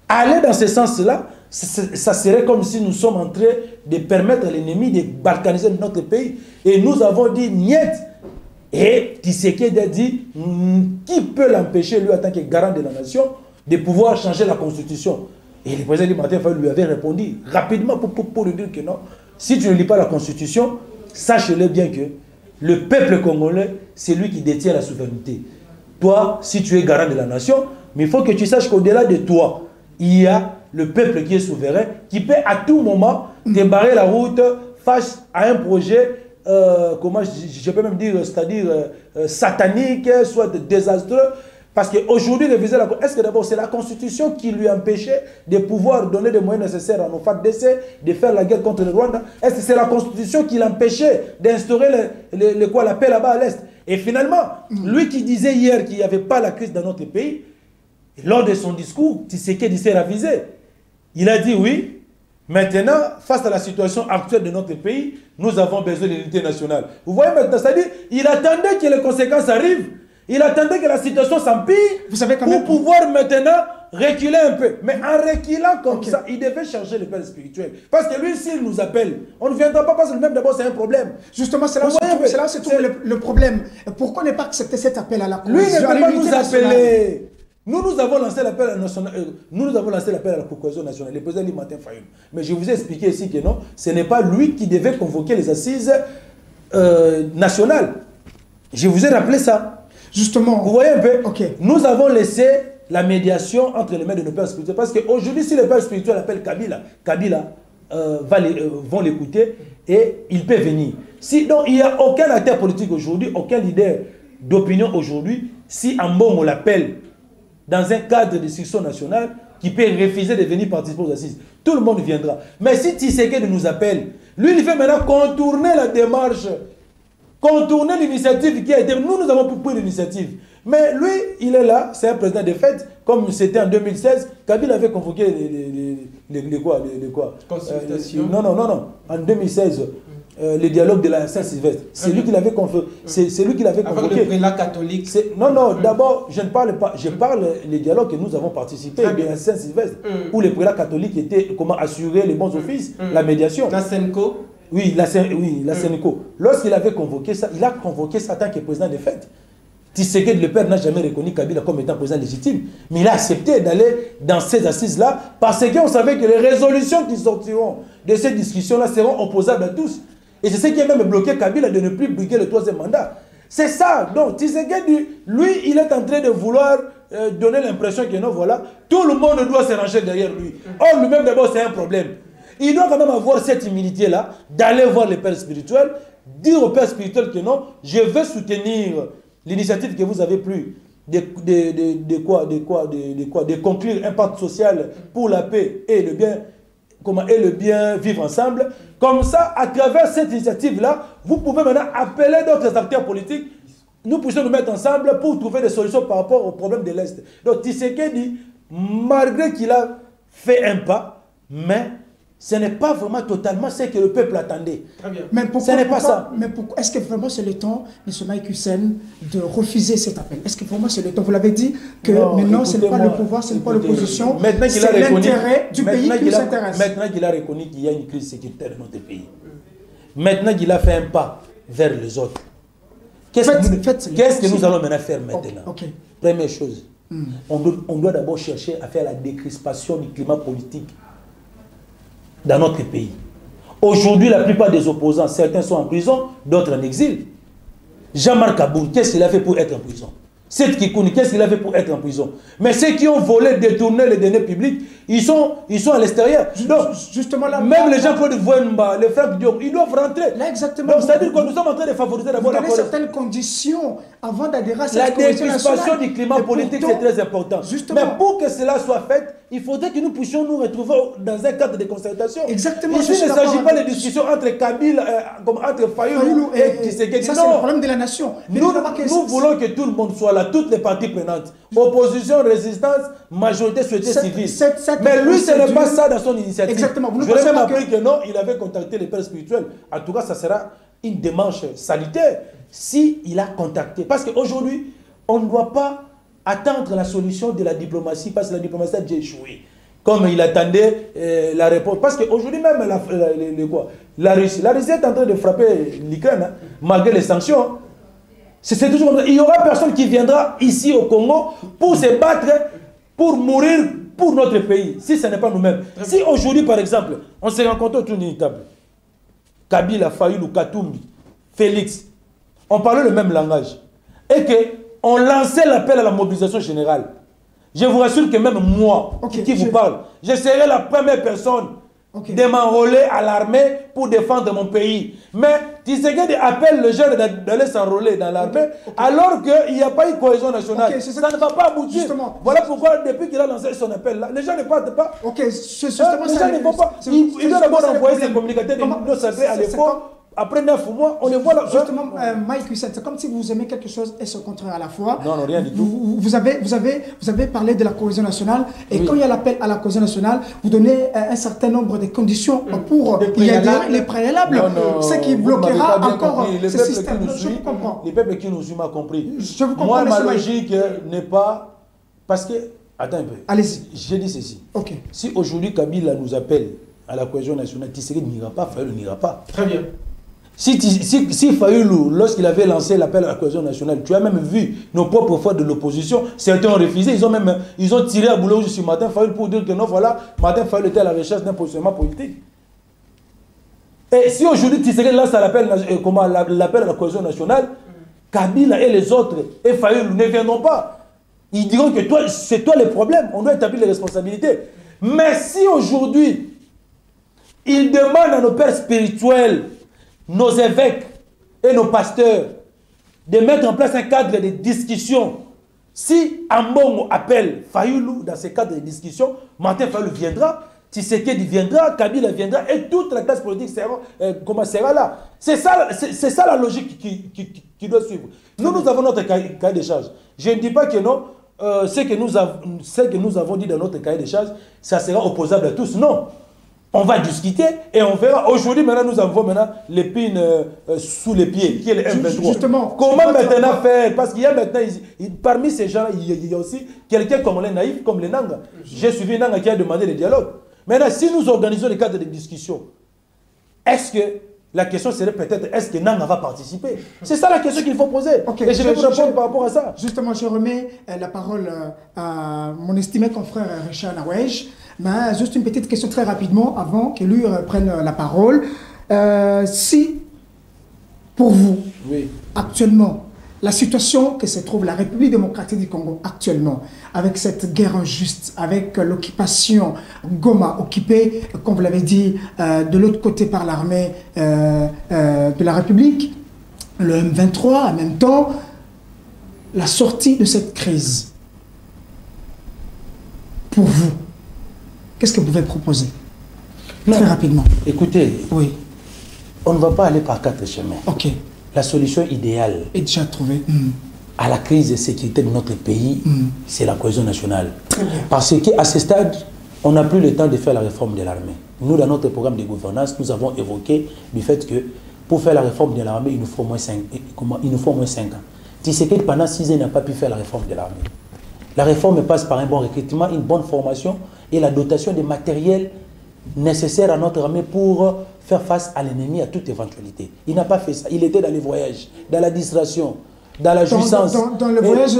Aller dans ce sens-là, ça serait comme si nous sommes en train de permettre à l'ennemi de balkaniser notre pays. Et nous avons dit niet. Et Tshisekedi a dit qui peut l'empêcher, lui, en tant que garant de la nation, de pouvoir changer la Constitution. Et le président Martin Fayoulou lui avait répondu rapidement pour lui dire que non. Si tu ne lis pas la Constitution, sache-le bien que le peuple congolais, c'est lui qui détient la souveraineté. Toi, si tu es garant de la nation, mais il faut que tu saches qu'au-delà de toi, il y a le peuple qui est souverain, qui peut à tout moment débarrer la route face à un projet, comment je peux même dire, c'est-à-dire satanique, soit désastreux. Parce qu'aujourd'hui, est-ce que d'abord c'est la Constitution qui lui empêchait de pouvoir donner les moyens nécessaires à nos FARDC, de faire la guerre contre le Rwanda? Est-ce que c'est la Constitution qui l'empêchait d'instaurer la paix là-bas à l'Est? Et finalement, lui qui disait hier qu'il n'y avait pas la crise dans notre pays, lors de son discours, Tshisekedi s'est ravisé. Il a dit oui, maintenant, face à la situation actuelle de notre pays, nous avons besoin de l'unité nationale. Vous voyez maintenant, c'est-à-dire, il attendait que les conséquences arrivent, il attendait que la situation s'empire pour pouvoir maintenant reculer un peu. Mais en reculant comme ça, il devait changer le père spirituel. Parce que lui, s'il nous appelle, on ne viendra pas parce que lui-même d'abord c'est un problème. Justement, c'est là où se trouve le problème. Pourquoi ne pas accepter cet appel à la cohésion? Lui ne peut pas nous appeler. Nous avons lancé l'appel à la cohésion nationale, le président Martin Fayoulou. Mais je vous ai expliqué ici que non, ce n'est pas lui qui devait convoquer les assises nationales. Je vous ai rappelé ça. Justement. Vous voyez un peu, nous avons laissé la médiation entre les mains de nos pères spirituels. Parce qu'aujourd'hui, si les pères spirituels appellent Kabila vont l'écouter et il peut venir. Si, donc, il n'y a aucun acteur politique aujourd'hui, aucun leader d'opinion aujourd'hui, si Ambongo l'appelle dans un cadre de discussion nationale, qui peut refuser de venir participer aux assises. Tout le monde viendra. Mais si Tshisekedi nous appelle, lui, il fait maintenant contourner la démarche, contourner l'initiative qui a été... Nous avons pris l'initiative. Mais lui, il est là, c'est un président de fait, comme c'était en 2016, Kabila avait convoqué les quoi Consultation. Non. En 2016, le dialogue de la Saint-Sylvestre. C'est lui qui l'avait convoqué. C'est lui qui l'avait convoqué. Avec le prélat catholique. Non, d'abord, je ne parle pas. Je parle des dialogues que nous avons participé de la Saint-Sylvestre, où les prélats catholiques étaient comment assurer les bons offices, la médiation. La Senco. Oui, la Sénéco. Lorsqu'il avait convoqué ça, il a convoqué ça en tant que président de fête. Tshisekedi, le père, n'a jamais reconnu Kabila comme étant président légitime. Mais il a accepté d'aller dans ces assises-là parce qu'on savait que les résolutions qui sortiront de ces discussions-là seront opposables à tous. Et c'est ce qui a même bloqué Kabila de ne plus briguer le 3e mandat. C'est ça. Donc, Tshisekedi, lui, il est en train de vouloir donner l'impression que non, voilà, tout le monde doit se ranger derrière lui. Or, lui-même, d'abord, c'est un problème. Il doit quand même avoir cette humilité-là d'aller voir les pères spirituels, dire aux pères spirituels que non, je veux soutenir l'initiative que vous avez prise de conclure un pacte social pour la paix et le bien vivre ensemble. Comme ça, à travers cette initiative-là, vous pouvez maintenant appeler d'autres acteurs politiques. Nous puissions nous mettre ensemble pour trouver des solutions par rapport aux problèmes de l'Est. Donc Tshisekedi, malgré qu'il a fait un pas, mais ce n'est pas vraiment totalement ce que le peuple attendait. Très bien. Mais pourquoi, ce n'est pas ça. Mais est-ce que vraiment c'est le temps, M. Mike Hussein, de refuser cet appel? Est-ce que vraiment c'est le temps? Vous l'avez dit que non, maintenant ce n'est pas le pouvoir, ce n'est pas l'opposition, c'est l'intérêt du pays qui nous intéresse. Maintenant qu'il a reconnu qu'il y a une crise sécuritaire dans notre pays, maintenant qu'il a fait un pas vers les autres, qu'est-ce que nous allons maintenant faire maintenant? Okay. Première chose, on doit d'abord chercher à faire la décrispation du climat politique dans notre pays. Aujourd'hui, la plupart des opposants, certains sont en prison, d'autres en exil. Jean-Marc Aboul, qu'est-ce qu'il a fait pour être en prison? Seth Kikouni, qu'est-ce qu'il a fait pour être en prison? Mais ceux qui ont volé, détourné les deniers publics, ils sont à l'extérieur. Donc, justement là, même les Jean-Claude Vouemba, les frères Diop, ils doivent rentrer. Là, exactement. Donc, c'est-à-dire que nous sommes en train de favoriser d'abord la certaines conditions avant d'adhérer à cette la décrispation du climat politique, c'est très important. Justement. Mais pour que cela soit fait, il faudrait que nous puissions nous retrouver dans un cadre de concertation. Exactement. Ici, il ne s'agit pas de discussions entre Kabila, entre Fayoulou et Tshisekedi. Ça, c'est le problème de la nation. Nous voulons que tout le monde soit là, toutes les parties prenantes. Opposition, résistance, majorité, société civile. Mais lui, ce n'est pas ça dans son initiative. Exactement. Je l'ai même appris que non, il avait contacté les pères spirituels. En tout cas, ça sera une démarche salutaire s'il a contacté. Parce qu'aujourd'hui, on ne doit pas attendre la solution de la diplomatie parce que la diplomatie a déjà échoué. Comme il attendait la réponse. Parce qu'aujourd'hui même, la Russie est en train de frapper l'Ukraine, malgré les sanctions. C'est toujours comme ça. Il n'y aura personne qui viendra ici au Congo pour se battre, pour mourir pour notre pays, si ce n'est pas nous-mêmes. Si aujourd'hui, par exemple, on se rencontre autour d'une table, Kabila, Fayoulou, Katumbi, Félix, on parlait le même langage, et qu'on lançait l'appel à la mobilisation générale, je vous rassure que même moi, qui vous parle, je serai la première personne de m'enrôler à l'armée pour défendre mon pays. Mais Tshisekedi appelle les jeunes d'aller s'enrôler dans l'armée alors qu'il n'y a pas eu cohésion nationale. Ça ne va pas aboutir. Justement. Voilà pourquoi depuis qu'il a lancé son appel là, les gens ne partent pas. Les gens ne vont pas. Il doit d'abord envoyer ses communicateurs de nos sacrés à l'époque. Après 9 mois, on les voit là. Justement, Mike Hussein, c'est comme si vous aimez quelque chose et ce contraire à la fois. Non, rien du tout. Vous avez parlé de la cohésion nationale et quand il y a l'appel à la cohésion nationale, vous donnez un certain nombre de conditions pour y adhérer, les préalables. Ce qui bloquera encore ce système. Je vous comprends. Les peuples qui nous suivent m'ont compris. Je vous comprends. Moi, ma logique n'est pas... Parce que... Attends un peu. Allez-y. J'ai dit ceci. Si aujourd'hui Kabila nous appelle à la cohésion nationale, Tshisekedi n'ira pas, Fayoulou n'ira pas. Très bien. Si Fayoulou, lorsqu'il avait lancé l'appel à la cohésion nationale, tu as même vu nos propres fois de l'opposition, certains ont refusé, ils ont tiré à boulot sur Martin Fayoulou pour dire que non, voilà, Martin Fayoulou était à la recherche d'un positionnement politique. Et si aujourd'hui Tshisekedi lance l'appel à la cohésion nationale, Kabila et les autres et Fayoulou ne viendront pas. Ils diront que c'est toi le problème, on doit établir les responsabilités. Mais si aujourd'hui, ils demandent à nos pères spirituels nos évêques et nos pasteurs de mettre en place un cadre de discussion. Si Ambongo appelle Fayoulou dans ce cadre de discussion, Martin Fayoulou viendra, Tshisekedi viendra, Kabila viendra et toute la classe politique sera là. C'est ça la logique qui doit suivre. Nous avons notre cahier de charge. Je ne dis pas que non, ce que nous avons dit dans notre cahier de charge, ça sera opposable à tous. Non. On va discuter et on verra. Aujourd'hui, maintenant, nous avons l'épine sous les pieds, qui est le M23. Justement, comment maintenant faire? Parce qu'il y a maintenant, parmi ces gens, il y a aussi quelqu'un comme les naïfs, comme les Nanga. J'ai suivi Nanga qui a demandé le dialogue. Maintenant, si nous organisons le cadre de discussion, est-ce que la question serait peut-être, est-ce que Nanga va participer? C'est ça la question qu'il faut poser. Okay, et je vais vous répondre par rapport à ça. Justement, je remets la parole à mon estimé confrère Richard Nawej. Mais juste une petite question très rapidement avant que lui prenne la parole. Si, pour vous, oui, actuellement, la situation que se trouve la République démocratique du Congo actuellement, avec cette guerre injuste, avec l'occupation Goma occupée, comme vous l'avez dit, de l'autre côté par l'armée de la République, le M23, en même temps, la sortie de cette crise, pour vous, qu'est-ce que vous pouvez proposer? Très rapidement. Écoutez, oui, on ne va pas aller par 4 chemins. Ok. La solution idéale est déjà trouvée. À la crise de sécurité de notre pays, c'est la cohésion nationale. Très bien. Parce qu'à ce stade, on n'a plus le temps de faire la réforme de l'armée. Nous, dans notre programme de gouvernance, nous avons évoqué le fait que pour faire la réforme de l'armée, il nous faut au moins 5 ans. Tshisekedi, pendant 6 ans, n'a pas pu faire la réforme de l'armée. La réforme passe par un bon recrutement, une bonne formation et la dotation de matériel nécessaire à notre armée pour faire face à l'ennemi à toute éventualité. Il n'a pas fait ça. Il était dans les voyages, dans la distraction, dans la jouissance. Dans le voyage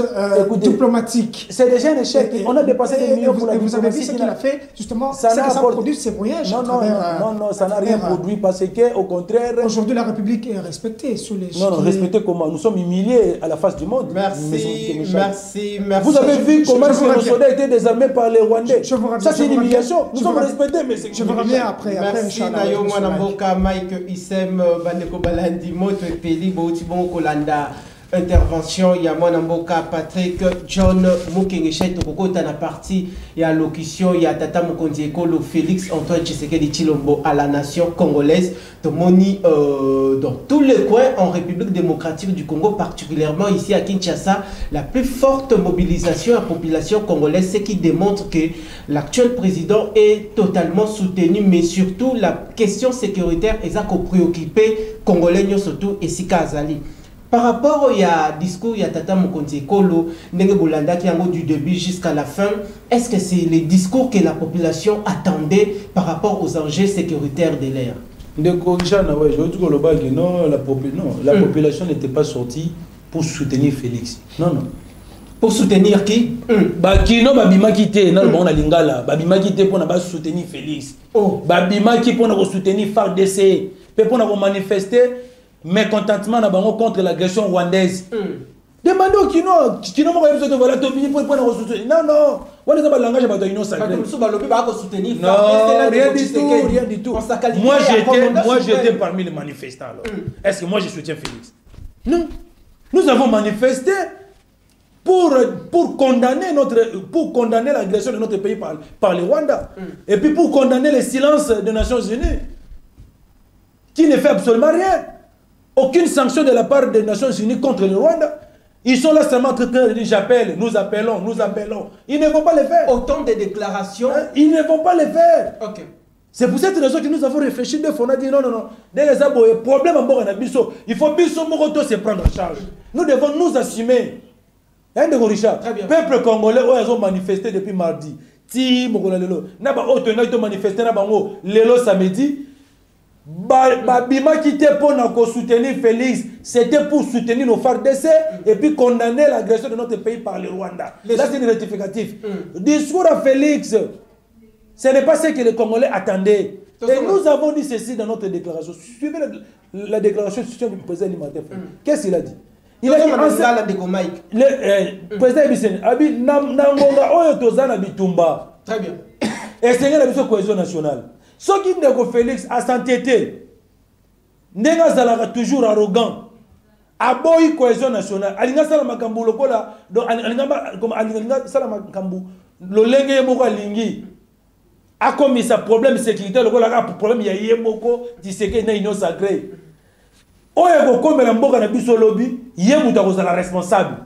diplomatique. C'est déjà un échec. On a dépassé des millions pour la diplomatie. Vous avez vu ce qu'il a fait, justement, ça a produit ces voyages. Non, ça n'a rien produit parce qu'au contraire... Aujourd'hui, la République est respectée sous les... Non, respectée comment? Nous sommes humiliés à la face du monde. Merci. Vous avez vu comment nos soldats étaient désarmés par les Rwandais. Ça, c'est une humiliation. Nous sommes respectés, mais c'est... Je vous reviens après. Merci, Nayo Mwanamboka, Mike Issem, Bandeko Balandi, Moto Peli, Boutibon Kolanda. Intervention, il y a Mwanamboka, Patrick, John, Mukengeshet, Tokokota, na partie, il y a locution, il y a Tata Mukondieko, Félix Antoine Tshisekedi Tshilombo à la nation congolaise, Tomoni, dans tous les coins en République démocratique du Congo, particulièrement ici à Kinshasa, la plus forte mobilisation à la population congolaise, ce qui démontre que l'actuel président est totalement soutenu, mais surtout la question sécuritaire est préoccupée, Congolais, surtout, et Sika Azali. Par rapport au discours, il y a Tata Mokonzi Ekolo, Ndenge Bolanda qui est du début jusqu'à la fin, est-ce que c'est les discours que la population attendait par rapport aux enjeux sécuritaires de l'ère? La population n'était pas sortie pour soutenir Félix. Non. Pour soutenir qui? Kino babima kité na bon na lingala, babima kité pour na soutenir Félix. Babima qui pour na soutenir FARDC, pour na manifester mécontentement contre l'agression rwandaise. Demandez au Kino, voilà, non, on est dans le langage de l'union sacrée. Non, rien du tout. Moi j'étais parmi les manifestants. Est-ce que moi je soutiens Félix? Non. Nous avons manifesté pour condamner l'agression de notre pays par le Rwanda. Et puis pour condamner le silence des Nations Unies, qui ne fait absolument rien. Aucune sanction de la part des Nations Unies contre le Rwanda. Ils sont là seulement en train de dire j'appelle, nous appelons. Ils ne vont pas le faire. Autant de déclarations. Ils ne vont pas le faire. Ok. C'est pour cette raison que nous avons réfléchi deux fois. On a dit non. Dès les abos, il y a problème en bord en abisso. Il faut biso moroto se prendre en charge. Nous devons nous assumer. Hein, de Richard. Très bien. Peuple congolais, ils ont manifesté depuis mardi. Ti Mokola Lelo. Naba ont manifesté Lelo samedi. Babima qui était pour soutenir Félix, c'était pour soutenir nos FARDC et puis condamner l'agression de notre pays par le Rwanda. Là, c'est une rectificatif. Discours à Félix, ce n'est pas ce que les Congolais attendaient. Et nous avons dit ceci dans notre déclaration. Suivez la déclaration du président Limanté. Qu'est-ce qu'il a dit? Il a dit le président Ebisen, Abi Nangonga Oyo Tozana Bitumba. Très bien. Et c'est la cohésion nationale. Ce qui n'est que Félix a s'entêté Nenga zalaka toujours arrogant. Aboyi cohésion nationale. Alinga sala makambu lokola donc alinga sala makambu lolenge moko alingi. A commis sa problème sécurité lokola problème ya yemoko diseke na union sacrée. Oye ko komela mboka na biso lobi yemuta ko la responsable.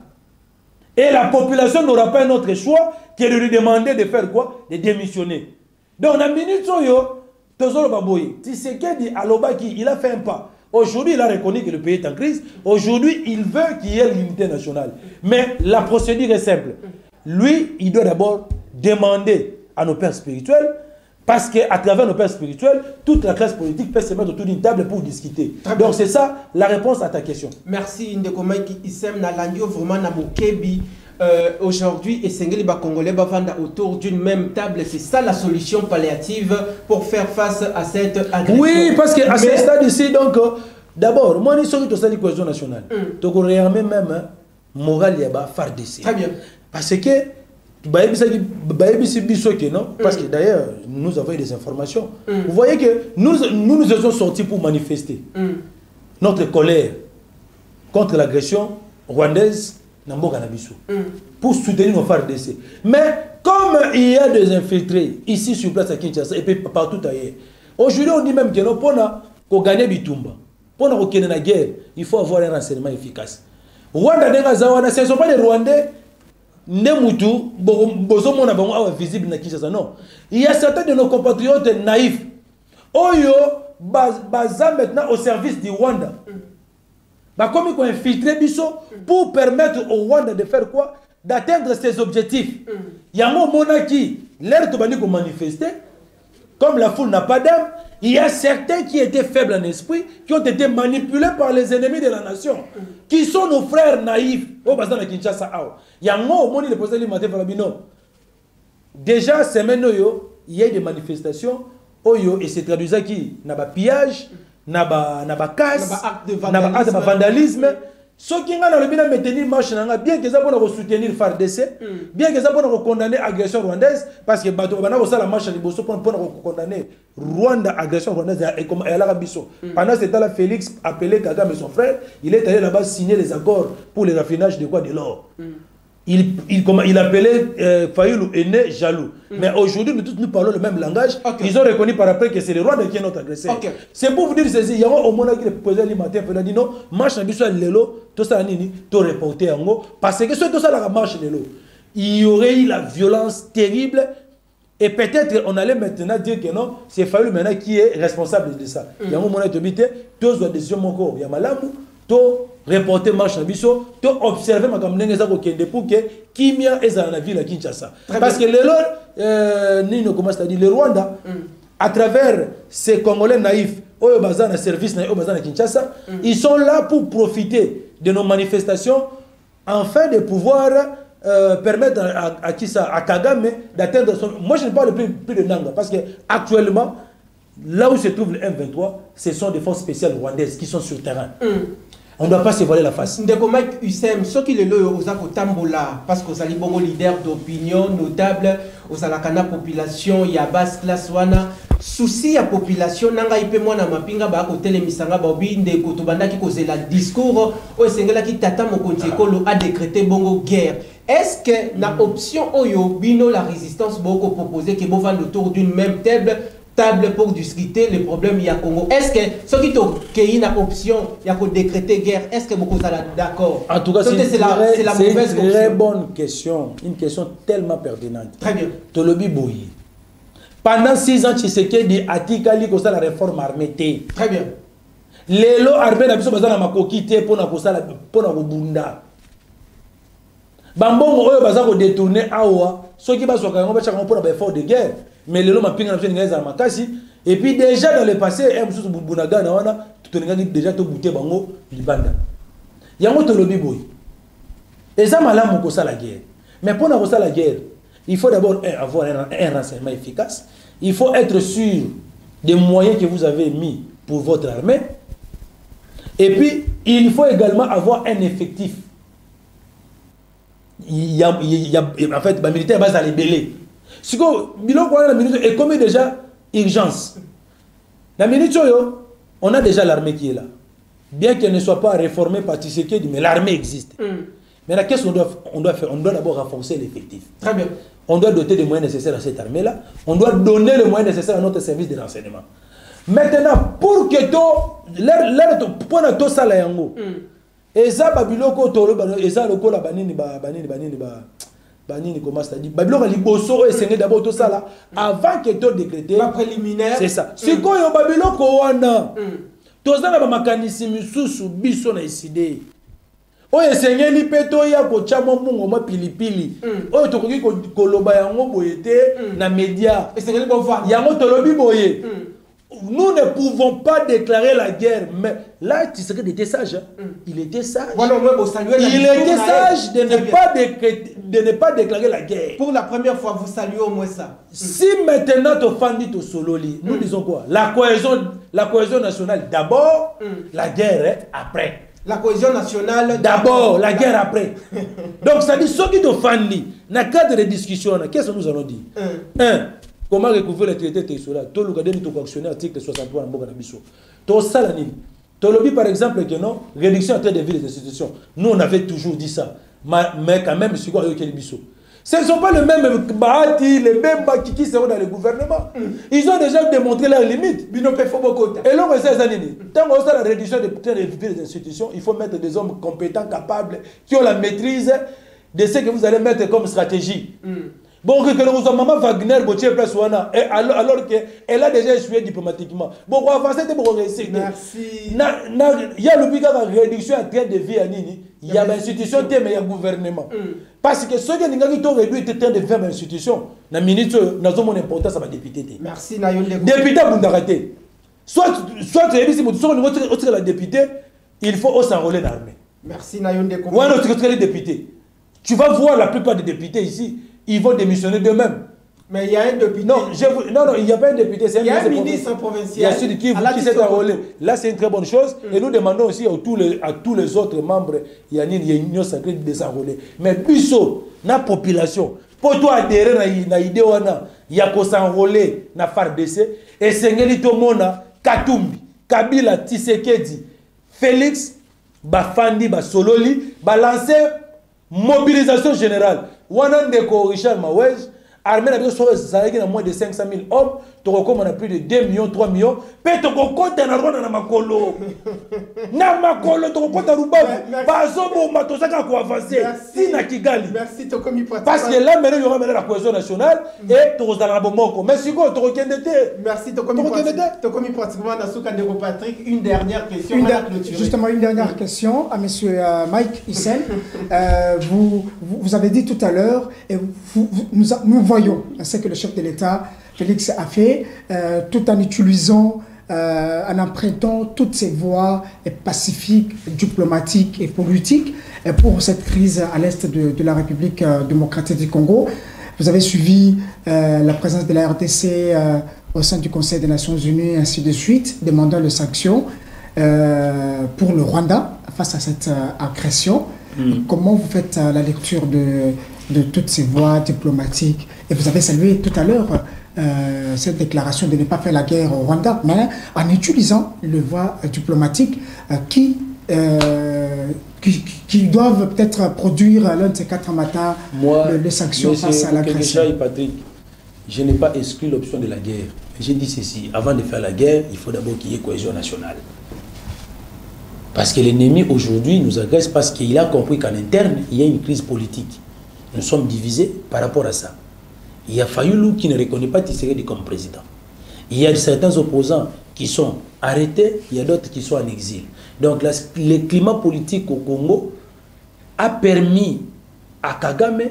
Et la population n'aura pas un autre choix que de lui demander de faire quoi? De démissionner. Donc dans minute soyo tozolo baboyi Tshisekedi alobaki il a fait un pas. Aujourd'hui, il a reconnu que le pays est en crise. Aujourd'hui, il veut qu'il y ait l'unité nationale. Mais la procédure est simple. Lui, il doit d'abord demander à nos pères spirituels, parce qu'à travers nos pères spirituels, toute la classe politique peut se mettre autour d'une table pour discuter. Donc c'est ça la réponse à ta question. Merci Ndeko Mike Issem Nalandio, vraiment Namokebi. Aujourd'hui, et Sengeli Congolais bavanda autour d'une même table, c'est ça la solution palliative pour faire face à cette agression. Oui, parce qu'à ce stade ici, donc, d'abord, moi, je suis sur la cohésion nationale. Donc, on réarme même moral yaba FARDC. Très bien. Parce que, parce que d'ailleurs, nous avons eu des informations. Vous voyez que nous sommes sortis pour manifester notre colère contre l'agression rwandaise. Pour soutenir nos FARDC. Mais comme il y a des infiltrés ici sur place à Kinshasa et puis partout ailleurs, aujourd'hui on dit même que pour gagner Bitumba, pour gagner la guerre, il faut avoir un renseignement efficace. Rwanda, ce ne sont pas les Rwandais, visibles à Kinshasa, non. Il y a certains de nos compatriotes naïfs, Oyo, basés maintenant au service du Rwanda. Comme ils ont infiltré Bisso pour permettre au Rwanda de faire quoi? D'atteindre ses objectifs. Il y a un moment qui, l'air de manifester, comme la foule n'a pas d'âme, il y a certains qui étaient faibles en esprit, qui ont été manipulés par les ennemis de la nation, qui sont nos frères naïfs. Il y a un moment où il est déjà, il y a des manifestations, et c'est traduisant qui n'a pas pillage. Naba casse, naba acte de vandalisme. Ceux qui ont maintenu marche, bien qu'ils aient soutenir FARDC, bien qu'ils aient condamné l'agression rwandaise, parce que la marche pour condamner Rwanda, agression rwandaise et comme elle a biso. Pendant ce temps-là, Félix appelé Kagame son frère, il est allé là-bas signer les accords pour le raffinage de quoi? De l'or. Il appelait Fayoulou aîné jaloux. Mais aujourd'hui, nous parlons le même langage. Ils ont reconnu par après que c'est le Rwanda qui est notre agresseur. C'est pour vous dire ceci. Il y a un moment qui est posé le matin, il a dit non, marche à l'élo, tout ça, tout reporté en haut. Parce que tout ça, la marche l'élo. Il y aurait eu la violence terrible. Et peut-être on allait maintenant dire que non, c'est Fayoulou maintenant qui est responsable de ça. Il y a un moment qui est tous les décisions, il y a Malamou. To reporter marche na biso, to observer ma comme n'engeza ko kende pour que kimia eza na ville à Kinshasa. Parce que Nino commence à dire le Rwanda à travers ces Congolais naïfs, oyo bazana service na bazana Kinshasa, ils sont là pour profiter de nos manifestations afin de pouvoir permettre à Kisa, à Kagame d'atteindre son. Moi je ne parle plus de Nanga parce que actuellement là où se trouve le M23, ce sont des forces spéciales rwandaises qui sont sur le terrain. On ne doit pas se voiler la face. Ndeko Mike Issem, ce qui est le Tambola, parce que vous allez bon leader d'opinion notable, vous allez la population, il y a basse classe wana, souci à population, nanga ipe moi na mapinga ba hôtel misanga ba obi ndeko tobanda ki koze la discours, o sengela ki tata mokonzi ekolo a décrété bongo guerre. Est-ce que na option oyo bino la résistance boko proposer que bo vendre autour d'une même table pour discuter les problèmes du Congo? Est-ce que ceux qui ont une option de décréter guerre, est-ce que vous êtes d'accord? En tout cas, c'est une très bonne question. Une question tellement pertinente. Très bien. Tolobi Boyi. Pendant 6 ans, Tshisekedi a dit qu'il y a la réforme armée. Très bien. Les lots armés n'ont pas makokite pour la bunda. Bambongo oyo bazako détourner awa, ceux qui basent sur un effort de guerre. Mais les lots et puis déjà dans le passé, déjà tout bouté bango libanda. Yango tolobi boy. Et ça malamu ko la guerre. Mais pour la guerre, il faut d'abord avoir un renseignement efficace. Il faut être sûr des moyens que vous avez mis pour votre armée. Et puis, il faut également avoir un effectif. Il y a en fait, les militaires basent à les belés. Si vous avez la minute, et comme déjà urgence. La minute, On a déjà l'armée qui est là. Bien qu'elle ne soit pas réformée par Tshisekedi, mais l'armée existe. Maintenant, qu'est-ce qu'on doit faire? On doit d'abord renforcer l'effectif. Très bien. On doit doter des moyens nécessaires à cette armée-là. On doit donner les moyens nécessaires à notre service de renseignement. Maintenant, pour que tout ça, et ça, Babiloko, et ça, le la banini, comment ça dit? Babiloko, liboso, et c'est d'abord tout ça là, avant que tout décrété. Pas préliminaire. C'est ça. Si quoi, yon Babiloko, wana, tout ça, la mécanisme, sous biso na isidé. Oye sengeli peto ya ko chama mungo ma pilipili. Oye tokoki ko loba yango boyete na média. Et sengeli bon voir. Yango tolobi boye. Nous ne pouvons pas déclarer la guerre, mais là, tu sais qu'il était sage. Hein? Il était sage. Voilà, il était sage de ne pas déclarer la guerre. Pour la première fois, vous saluez au moins ça. Si maintenant tu fandis au sololi, nous disons quoi? La cohésion nationale d'abord, la guerre après. La cohésion nationale d'abord, la guerre après. Donc ça dit, ceux qui te fandis, dans le cadre de discussion, qu'est-ce que nous allons dire? Comment recouvrir le traité Tessola? Tout le monde est actionné article 63 en Boganabiso. Tout ça, la ligne. Tout le par exemple, que non, réduction en train de vie des institutions. Nous, on avait toujours dit ça. Mais quand même, c'est quoi le Bisso? Ce ne sont pas les mêmes Bahati, les mêmes qui seront dans le gouvernement. Ils ont déjà démontré leurs limites. Et là, tant qu'on a la réduction de vie des institutions, il faut mettre des hommes compétents, capables, qui ont la maîtrise de ce que vous allez mettre comme stratégie. Bon, que nous avons maman Wagner, alors qu'elle a déjà échoué diplomatiquement. Bon, on va avancer, on va réussir. Merci. Il y a le la réduction en train de vie à Nini. Il y a l'institution, mais il y a le gouvernement. Parce que ceux qui ont réduit en train de faire l'institution, la ministre, nous avons une importance à la députée. Merci, Nayonde. Député Bundarate. Soit la députée, il faut s'enrôler dans l'armée. Merci, Nayonde. Ou alors, les députés. Tu vas voir la plupart des députés ici. Ils vont démissionner d'eux-mêmes. Mais il y a un député. Non, il n'y a pas un député. Il y a un ministre provincial. Il y a celui qui s'est enrôlé. Là, c'est une très bonne chose. Et nous demandons aussi à tous les autres membres, il y a une union sacrée de s'enrôler. Mais Bisso, la population, pour toi adhérer à l'idée, il y a qu'à s'enrôler dans FARDC. Et Sengeli Tomona, Katumbi, Kabila, Tshisekedi, Félix, Bafandi, Basololi, lancer mobilisation générale. Wanandeko Richard Mawej, armée n'a moins de 500 000 hommes, tu recommandes plus de 2 millions, 3 millions, mais tu recommandes na makolo. Na makolo, tu recommandes Rubavu. Bazobo, matosaka ko avancer. Si na Kigali. Merci, Tokomi Pratique. Parce que là, maintenant, il y aura la cohésion nationale et tu recommandes Bomoko. Mais si quoi, tu recommandes. Merci, Tokomi Pratique. Tokomi Pratiquement, Nasukandeko Patrick, une dernière question. Justement, une dernière question à M. Mike Hussein. Vous avez dit tout à l'heure, et nous voyons ce que le chef de l'État, Félix, a fait, tout en utilisant, en empruntant toutes ces voies pacifiques, diplomatiques et politiques pour cette crise à l'est de la République démocratique du Congo. Vous avez suivi la présence de la RDC au sein du Conseil des Nations Unies, ainsi de suite, demandant des sanctions pour le Rwanda face à cette agression. Comment vous faites la lecture de toutes ces voies diplomatiques? Et vous avez salué tout à l'heure cette déclaration de ne pas faire la guerre au Rwanda, mais en utilisant les voies diplomatiques qui doivent peut-être produire l'un de ces 4 matins les sanctions face à l'agression. Patrick, je n'ai pas exclu l'option de la guerre. J'ai dit ceci, avant de faire la guerre, il faut d'abord qu'il y ait cohésion nationale. Parce que l'ennemi aujourd'hui nous agresse parce qu'il a compris qu'en interne, il y a une crise politique. Nous sommes divisés par rapport à ça. Il y a Fayoulou qui ne reconnaît pas Tshisekedi comme président. Il y a certains opposants qui sont arrêtés, il y a d'autres qui sont en exil. Donc le climat politique au Congo a permis à Kagame,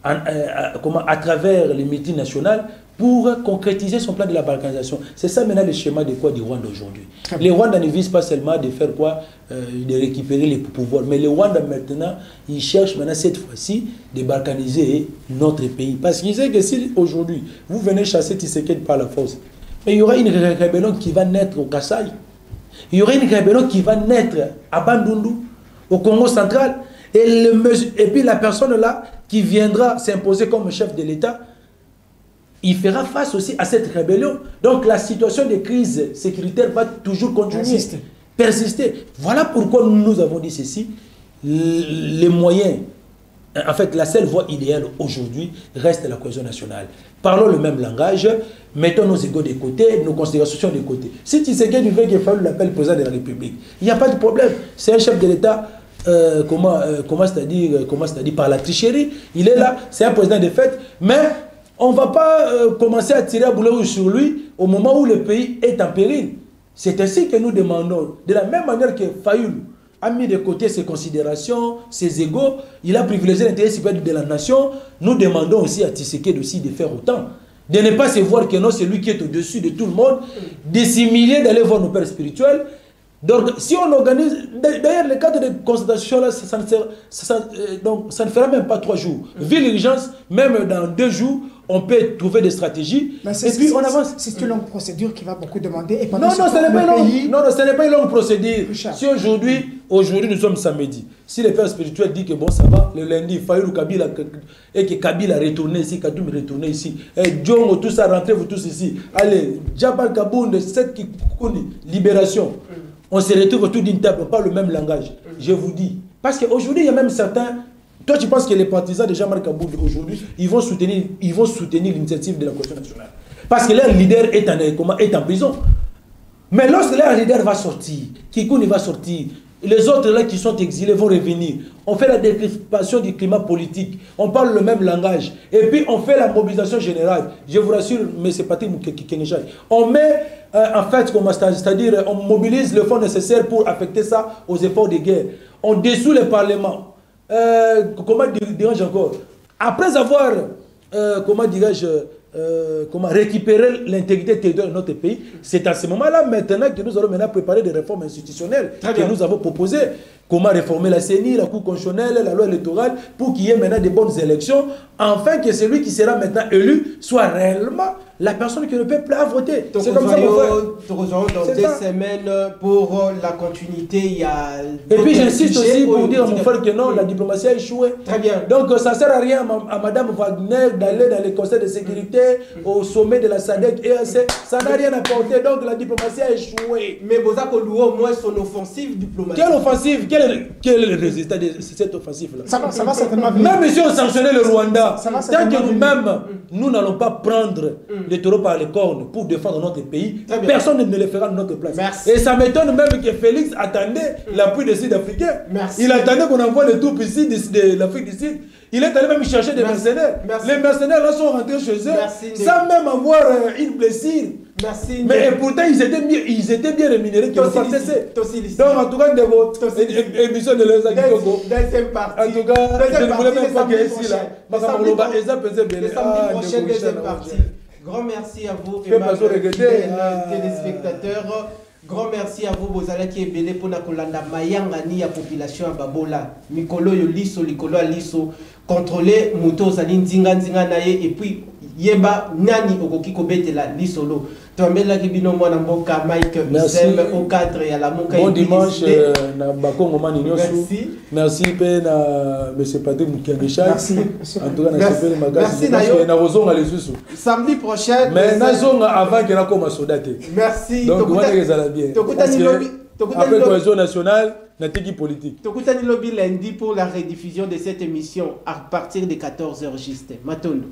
à travers les multinationales, pour concrétiser son plan de la balkanisation. C'est ça maintenant le schéma de quoi du Rwanda aujourd'hui. Les Rwandais ne visent pas seulement de faire quoi, de récupérer les pouvoirs, mais les Rwandais maintenant, ils cherchent maintenant cette fois-ci de balkaniser notre pays. Parce qu'ils savent que si aujourd'hui, vous venez chasser Tshisekedi par la force, mais il y aura une rébellion qui va naître au Kasaï, il y aura une rébellion qui va naître à Bandundu, au Congo central, et puis la personne là qui viendra s'imposer comme chef de l'État, il fera face aussi à cette rébellion. Donc la situation de crise sécuritaire va toujours continuer, persister. Voilà pourquoi nous avons dit ceci. Les moyens, en fait, la seule voie idéale aujourd'hui reste la cohésion nationale. Parlons le même langage, mettons nos égos de côté, nos considérations de côté. Si Tshisekedi veut qu'il faille l'appeler président de la République, il n'y a pas de problème. C'est un chef de l'État, comment c'est-à-dire par la tricherie. Il est là, c'est un président de fait, mais on ne va pas commencer à tirer à boulet rouge sur lui au moment où le pays est en péril. C'est ainsi que nous demandons, de la même manière que Fayoulou a mis de côté ses considérations, ses égos, il a privilégié l'intérêt supérieur de la nation. Nous demandons aussi à Tshisekedi aussi de faire autant. De ne pas se voir que non, c'est lui qui est au-dessus de tout le monde, d'assimiler, d'aller voir nos pères spirituels. Donc, si on organise, d'ailleurs, le cadre de consultation, là, ça ne fera même pas 3 jours. Vu l'urgence, même dans 2 jours, on peut trouver des stratégies. Et puis, on avance. C'est une longue procédure qui va beaucoup demander. Et non, ce n'est pas une longue procédure. Si aujourd'hui, nous sommes samedi. Si les pères spirituels disent que bon, ça va, le lundi, Fayoulou Kabila, et que Kabila retourne ici, Kadoum retourne ici, et Djongo, tout ça, rentrez-vous tous ici. Allez, Djabal Kaboun, cette libération. On se retrouve autour d'une table, on parle le même langage. Je vous dis. Parce qu'aujourd'hui, il y a même certains... Toi, tu penses que les partisans de Jean-Marc Kaboul aujourd'hui, ils vont soutenir l'initiative de la Coalition nationale. Parce que leur leader est en prison. Mais lorsque leur leader va sortir, Kikouni va sortir, les autres là qui sont exilés vont revenir. On fait la décryptation du climat politique. On parle le même langage. Et puis on fait la mobilisation générale. Je vous rassure, mais c'est Patrick Moukekekengejai. On met, en fait, c'est-à-dire, on mobilise le fonds nécessaire pour affecter ça aux efforts de guerre. On dissout le Parlement. Comment dirais-je encore? Après avoir, comment dirais-je, récupérer l'intégrité territoriale de notre pays, c'est à ce moment-là maintenant que nous allons maintenant préparer des réformes institutionnelles que nous avons proposées. Comment réformer la CENI, la Cour constitutionnelle, la loi électorale, pour qu'il y ait maintenant de bonnes élections, afin que celui qui sera maintenant élu soit réellement la personne que le peuple a voté. C'est comme ça qu'on fait. Dans 2 semaines pour la continuité, il y a... Et puis j'insiste aussi pour dire à mon frère que non, la diplomatie a échoué. Très bien. Donc ça ne sert à rien à Mme Wagner d'aller dans les conseils de sécurité, au sommet de la SADC, EAC. Ça n'a rien apporté, donc la diplomatie a échoué. Mais Bozako loue au moins son offensive diplomatique. Quelle offensive? Quel est le résultat de cette offensive-là? Ça va certainement venir. Même si on sanctionnait le Rwanda, tant que nous-mêmes, nous n'allons pas prendre les taureaux par les cornes pour défendre notre pays, personne ne le fera de notre place. Merci. Et ça m'étonne même que Félix attendait l'appui des Sud-Africains. Il attendait qu'on envoie les troupes ici de l'Afrique du Sud. Il est allé même chercher des mercenaires. Les mercenaires là sont rentrés chez eux sans même avoir une blessure. Merci. Mais pourtant, ils étaient bien rémunérés. Donc, en tout cas, émission de les Agitoko. Deuxième partie. En tout cas, je ne voulais même pas qu'il y ait ici là. Samedi prochain, deuxième partie. Grand merci à vous, téléspectateurs. Grand merci à vous, Bozala qui est belé pour Nakolanda Mayangani, la population à Babola. Mikolo Yoliso, Likolo Aliso, contrôler Mouto Salin Zingan Zinganaye, et puis Yeba Nani Okokiko Betela Lisolo. Tombela Kibino Mwanamboka, Mike Michel, au cadre et à la Moka. Bon dimanche, na Bakongo Mani Nyosu. Merci. Merci, M. Patrick Moukengejai. Merci. En tout cas, merci Nayo. Na Rozonga les Soussou. Samedi prochain. Mais Nazonga avant qu'il y ait comme Sodate. Merci. Donc, on va les bien. Après cohésion nationale, Natiki politique. Tokutani Lobby lundi pour la rediffusion de cette émission à partir de 14h juste. Matondo.